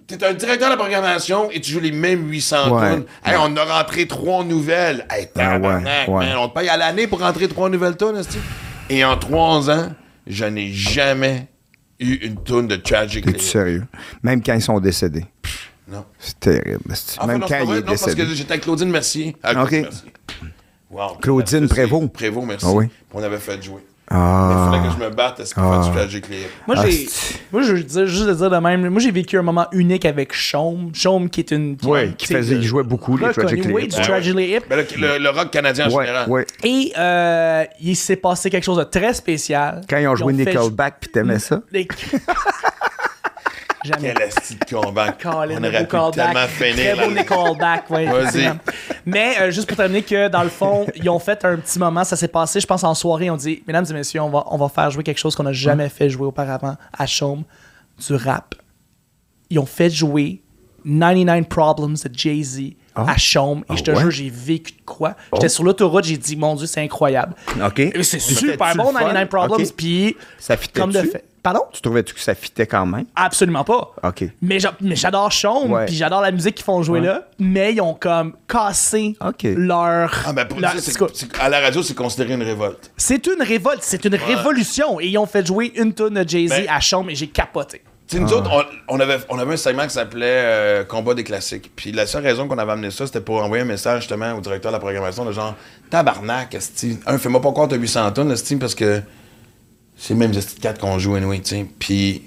T'es un directeur de programmation et tu joues les mêmes 800 Ouais. tunes. Hey, on a rentré 3 nouvelles. Hey, tabarnak, ouais. man. On te paye à l'année pour rentrer 3 nouvelles tunes, esti. Et en 3 ans, je n'ai jamais eu une tune de Tragic T'es-tu sérieux? Même quand ils sont décédés. Non. C'est terrible. c'est- Enfin, Même non, quand c'est pas il vrai, est non, parce décédé. que j'étais avec Claudine Mercier. Ah, OK. Claudine Mercier. Wow. Claudine Ça, c'est- Prévost. Prévost, merci. Ah oui. On avait fait jouer. Mais il fallait Ah. que je me batte à ce qu'il fasse du Tragic Clip. Moi, Ah, je veux dire, juste de dire de même, moi, j'ai vécu un moment unique avec Chaume. Chaume, qui est une. Oui, il jouait beaucoup, les Tragic Oui, Clips. du Tragically Hip. Ben, le rock canadien en Ouais, général. ouais. Et il s'est passé quelque chose de très spécial. Quand ils ont joué fait Nickelback, puis t'aimais ça? des- Jamais. Quel esti de combat. Colin, On le aurait beau pu tellement callback. finir. Très beau Nickelback, ouais, Vas-y. effectivement. Mais juste pour terminer que, dans le fond, ils ont fait un petit moment, ça s'est passé, je pense, en soirée, on dit, mesdames et messieurs, on va faire jouer quelque chose qu'on n'a jamais fait jouer auparavant à Chaume, du rap. Ils ont fait jouer 99 Problems de Jay-Z à Chaume, et je te ouais? jure, j'ai vécu de quoi. J'étais sur l'autoroute, j'ai dit, mon Dieu, c'est incroyable. OK. Et c'est super C'était-tu bon, le fun? 99 Problems, OK. puis Ça fitait comme de dessus? fait. Pardon? Tu trouvais-tu que ça fitait quand même? Absolument pas. OK. Mais j'adore Chaume, Ouais. puis j'adore la musique qu'ils font jouer là, mais ils ont comme cassé OK. leur... Ah, ben, pour leur- dire, à la radio, c'est considéré une révolte. c'est une révolte, c'est une révolution. Et ils ont fait jouer une tonne de Jay-Z Ben- à Chaume et j'ai capoté. Tu sais, nous autres, on avait un segment qui s'appelait Combat des classiques. Puis la seule raison qu'on avait amené ça, c'était pour envoyer un message justement au directeur de la programmation de genre tabarnak, esti. Fais-moi pas encore de 800 tonnes, esti, parce que c'est le même esti de 4 qu'on joue anyway, tu sais. Puis.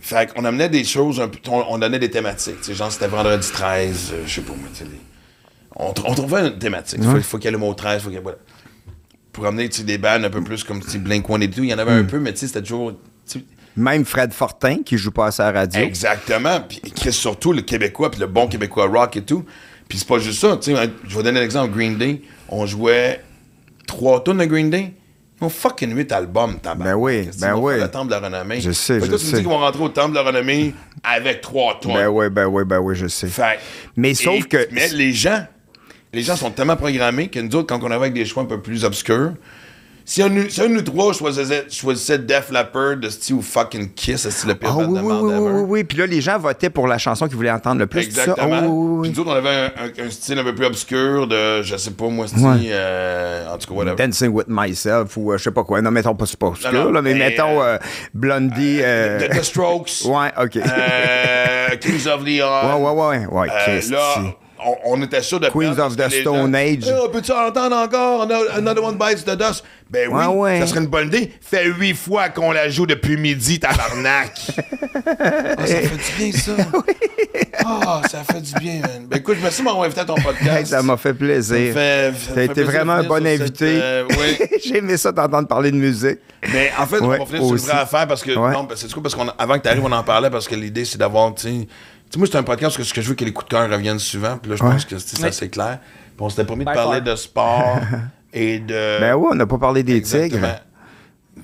Fait qu'on amenait des choses, on donnait des thématiques. Tu sais, genre, c'était vendredi 13, je sais pas moi, tu sais. On trouvait une thématique. Faut qu'il y ait le mot 13, faut qu'il y ait. Voilà. Pour amener tu sais, des bands un peu plus comme Blink-182, il y en avait un peu, mais tu sais, c'était toujours. Tu sais, Même Fred Fortin, qui joue pas à sa radio. exactement. Puis Chris, surtout le Québécois, puis le bon Québécois rock et tout. Puis c'est pas juste ça. Tu sais, je vais donner l'exemple. Green Day, on jouait 3 tonnes de Green Day. Ils ont fucking 8 albums, tabarnak. Ben oui, Ils ben vont oui. faire le Temple de la Renommée. Je sais, Fait que je toi, tu me sais. dis qu'ils vont rentrer au Temple de la Renommée avec 3 tonnes. Ben oui, je sais. Fait Mais sauf que... Mais les gens, les gens sont tellement programmés que nous autres, quand on avait avec des choix un peu plus obscurs, si un de nous trois choisissait Def Leppard de Steve ou fucking Kiss, c'est le pire band de merde ever. Oui. Puis là, les gens votaient pour la chanson qu'ils voulaient entendre le plus. Exactement. Ça. Puis nous autres, on avait un style un peu plus obscur de, je sais pas moi, style, en tout cas, whatever. Dancing with Myself ou je sais pas quoi. Non, mettons pas super obscur, Non, là, mais mettons Blondie. The Strokes. Ouais, OK. Kings of Leon. Ouais, Kiss. Là, on était sûr de Queens of the Stone Age. Peux-tu entendre encore Another One Bites the Dust? Ben oui, Ouais. ça serait une bonne idée. Fait 8 fois qu'on la joue depuis midi, tabarnak. Ça fait du bien, ça. Ça fait du bien, man. Ben écoute, merci de m'avoir invité à ton podcast. Hey, ça m'a fait plaisir. T'as été vraiment un bon invité. Oui. J'ai aimé ça t'entendre parler de musique. Mais en fait, on va finir sur une aussi. vraie affaire parce que, non, c'est cool parce qu'avant que tu arrives, on en parlait parce que l'idée, c'est d'avoir, tu sais, moi, c'est un podcast parce que ce que je veux, que les coups de cœur reviennent souvent. Puis là, je pense que c'est assez clair. Puis on s'était promis de parler de sport et de. Ben ouais, on n'a pas parlé des tigres.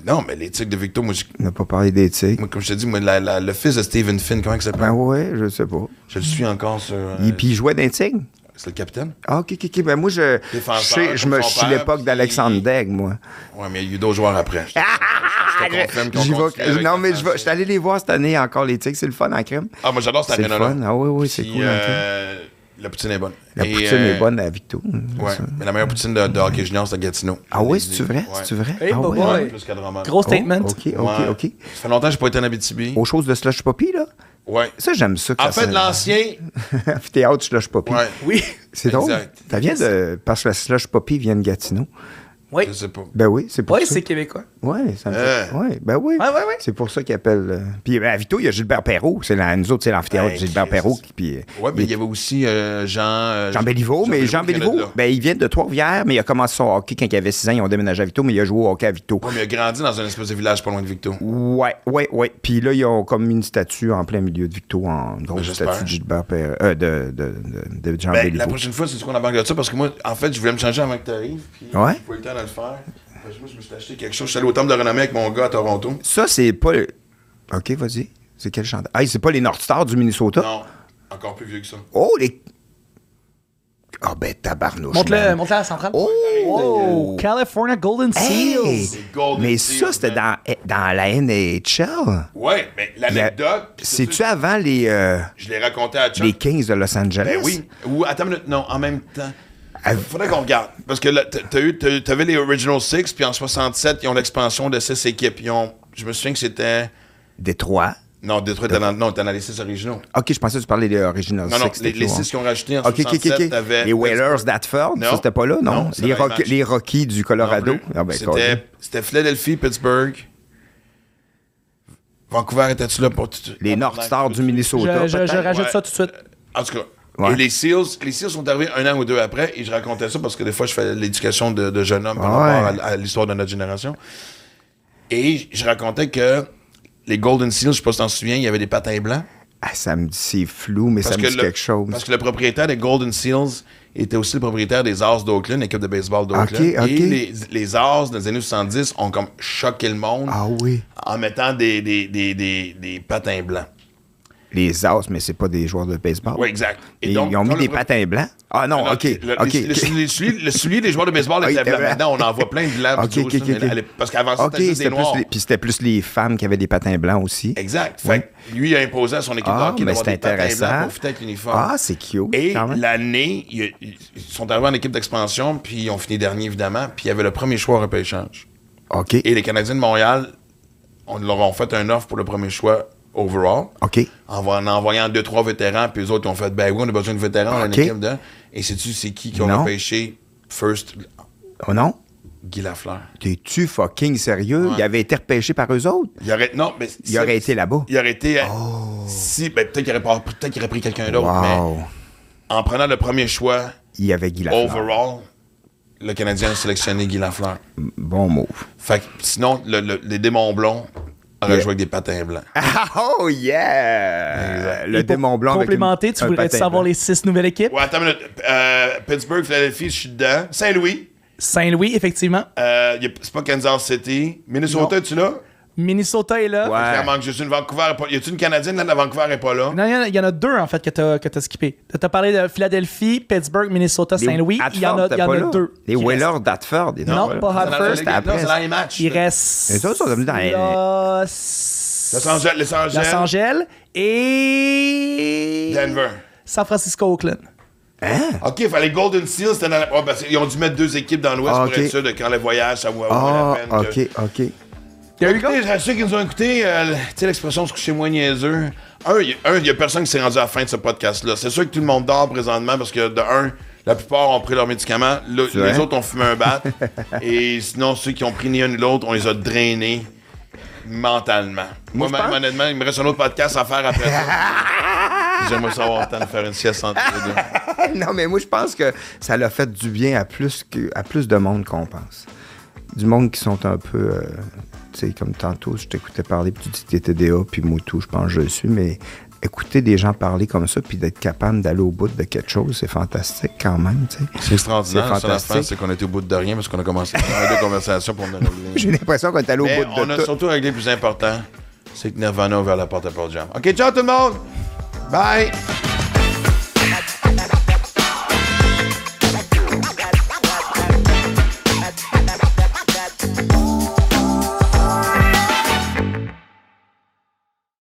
Non, mais les tigres de Victo, moi, On n'a pas parlé des tigres. moi comme je te dis, moi, le fils de Stephen Finn, comment il s'appelle? Ben ouais, je sais pas. Je le suis encore sur. Puis il jouait d'un tigre? C'est le capitaine? Ah, OK. Ben moi, je suis l'époque d'Alexandre Daigle, moi. Ouais, mais il y a eu d'autres joueurs après. Je te confirme qu'on continue avec Non, mais la je suis allé les voir cette année encore, les tigres. C'est le fun en crème. Ah, moi, j'adore cette C'est le arena-là. fun. Ah oui, c'est Puis, cool en crème. la poutine est bonne. La poutine est bonne à Victo. Ouais, mais la meilleure poutine de hockey junior, c'est à Gatineau. Ah oui, c'est-tu vrai? Ouais. C'est-tu vrai? Hey, Ah boy, ouais. boy. Plus qu'à Drummond. Gros statement. OK. Ouais. Ça fait longtemps que j'ai pas été en Abitibi. Aux choses de Slush Poppy, là? Ouais. Ça, j'aime ça. En fait, l'ancien. Théâtre Slush Poppy. Ouais. Oui. C'est drôle. Exact. Ça vient de. Parce que la Slush Poppy vient de Gatineau. Oui. Je sais pas. Ben oui, c'est pour Oui, ça. c'est québécois. Ouais, ça me fait. Ouais, ben oui. Ouais. C'est pour ça qu'ils appellent. Puis à Vito, il y a Gilbert Perrault. Nous autres, c'est l'amphithéâtre Ouais, Gilbert Christ. Perrault. Puis, Ouais, mais il y avait aussi Jean Béliveau, mais Jean qui venait Béliveau, de là. ben, il vient de Trois-Rivières, mais il a commencé son hockey quand il avait 6 ans. Ils ont déménagé à Vito, mais il a joué au hockey à Vito. Ouais, mais il a grandi dans un espèce de village pas loin de Victo. Ouais. Puis là, ils ont comme mis une statue en plein milieu de Victo, en grosse j'espère. statue de Gilbert Perrault, de Jean Ben, Béliveau. la prochaine fois, c'est ce qu'on embarque de ça parce que moi, en fait, je voulais me changer avant que tu arrives. Puis Ouais. j'ai pas eu le temps de le faire. Parce que moi, je me suis acheté quelque chose. Je suis allé au temple de renommée avec mon gars à Toronto. Ça, c'est pas. OK, vas-y. C'est quel chanteur? Ah, c'est pas les North Stars du Minnesota? Non, encore plus vieux que ça. Oh, les. Ah, ben, tabarnouche. Monte-le man. à la centrale. Oh! California Golden Hey! Seals. Golden Mais Seals, ça, c'était man. dans la NHL. Ouais, mais l'anecdote. puis C'est-tu avant les Je l'ai raconté à Chuck. Kings de Los Angeles? Ben oui. Ou attends une minute, non, en même temps. Ah, Faudrait qu'on regarde. Parce que là, t'avais les Original Six, puis en 67, ils ont l'expansion de 6 équipes. Je me souviens que c'était. Détroit. Non, Détroit, t'en as les 6 originaux. OK, je pensais que tu parlais des Original Non, non, Six. les 6 qui ont rajouté en OK. 67, t'avais. Les Whalers d'Atford, Non. ça, c'était pas là, non? Non, c'était dans les matchs. Les Rockies du Colorado. Non plus. Ah, ben, cool. C'était Philadelphie, Pittsburgh. Vancouver, étais-tu là pour. Les North Stars du Minnesota. Je peut-être? rajoute Ouais. ça tout de suite. En tout cas. Ouais. Et les Seals sont arrivés 1 an ou 2 après, et je racontais ça parce que des fois, je fais l'éducation de jeunes hommes par rapport à l'histoire de notre génération. Et je racontais que les Golden Seals, je sais pas si tu t'en souviens, il y avait des patins blancs. Ah, ça me dit, c'est flou, mais ça me dit quelque chose. Parce que le propriétaire des Golden Seals était aussi le propriétaire des As d'Oakland, l'équipe de baseball d'Oakland. OK. Et les As, dans les années 70, ont comme choqué le monde Ah oui. en mettant des patins blancs. Les As, mais c'est pas des joueurs de baseball. Oui, exact. Et donc, ils ont mis des patins blancs? Ah non, Alors, OK. Le soulier des joueurs de baseball Ah, était il était blanc. blanc. Maintenant, on en voit plein de blancs. OK, du rouge, OK. Parce qu'avant ça, OK, c'était juste des noirs. puis c'était plus les femmes qui avaient des patins blancs aussi. Exact. Fait que lui, il a imposé à son équipe de hockey mais d'avoir c'est des patins intéressant. blancs pour fitter avec l'uniforme. Ah, c'est cute. Et quand même. l'année, ils sont arrivés en équipe d'expansion, puis ils ont fini dernier, évidemment, puis il y avait le premier choix au repêchage. OK. Et les Canadiens de Montréal, on leur ont fait un offre pour le premier choix overall, OK. en envoyant 2-3 vétérans, puis eux autres, ils ont fait, ben oui, on a besoin de vétérans dans OK. l'équipe de... Et sais-tu, c'est qui ont Non. repêché first? Oh non? Guy Lafleur. T'es-tu fucking sérieux? Ouais. Il avait été repêché par eux autres? Non, mais... Il aurait été là-bas. Il aurait été... Si, ben peut-être qu'il aurait pris quelqu'un d'autre, Wow. mais en prenant le premier choix Il y avait Guy Lafleur. overall, le Canadien a sélectionné Guy Lafleur. Bon move. Fait que sinon, les démons blonds auraient joué avec des patins blancs. Oh yeah! Le Et pour démon blanc avec complémenter, tu un voudrais patin savoir blanc. les 6 nouvelles équipes? Ouais, attends une minute. Pittsburgh, Philadelphie, je suis dedans. Saint-Louis. Saint-Louis, effectivement. C'est pas Kansas City. Minnesota, Non. es-tu là? Minnesota est là. Ouais. Il manque juste une Vancouver. Y a-tu une Canadienne là? La Vancouver est pas là. Non, il y en a 2 en fait que t'as skippé. T'as parlé de Philadelphie, Pittsburgh, Minnesota, Les Saint-Louis. Il y en a Hatford, t'es pas là? 2. Les Whalers d'Hatford. Non, pas Hartford. C'était après. C'est dans les matchs. Il reste. Les autres sont devenus dans les- Los Angeles et. Denver. San Francisco, Oakland. OK, il fallait Golden Seals. C'était dans la... ils ont dû mettre 2 équipes dans l'Ouest Ah, pour ok. être sûr de quand les voyages, ça vaut Ah, la peine. OK. There you go. Écoutez, ceux qui nous ont écoutés, tu sais l'expression se coucher moins niaiseux. Il y a personne qui s'est rendu à la fin de ce podcast-là. C'est sûr que tout le monde dort présentement parce que, de un, la plupart ont pris leurs médicaments. Les autres ont fumé un bat. Et sinon, ceux qui ont pris ni un ni l'autre, on les a drainés mentalement. Moi-même, honnêtement, il me reste un autre podcast à faire après ça. J'aimerais savoir le temps de faire une sieste entre les deux. Non, mais moi, je pense que ça l'a fait du bien à plus de monde qu'on pense. Du monde qui sont un peu... tu sais, comme tantôt, je t'écoutais parler, puis tu dis que t'étais DA, puis Moutou, je pense que je le suis, mais écouter des gens parler comme ça, puis d'être capable d'aller au bout de quelque chose, c'est fantastique quand même, tu sais. C'est extraordinaire. C'est La seule affaire, fantastique. c'est qu'on était au bout de rien parce qu'on a commencé à faire des conversations pour nous régler. J'ai l'impression qu'on est allé au Mais bout on de a tout. surtout réglé le plus important, c'est que Nirvana a ouvert la porte à Pearl Jam. OK, ciao tout le monde! Bye!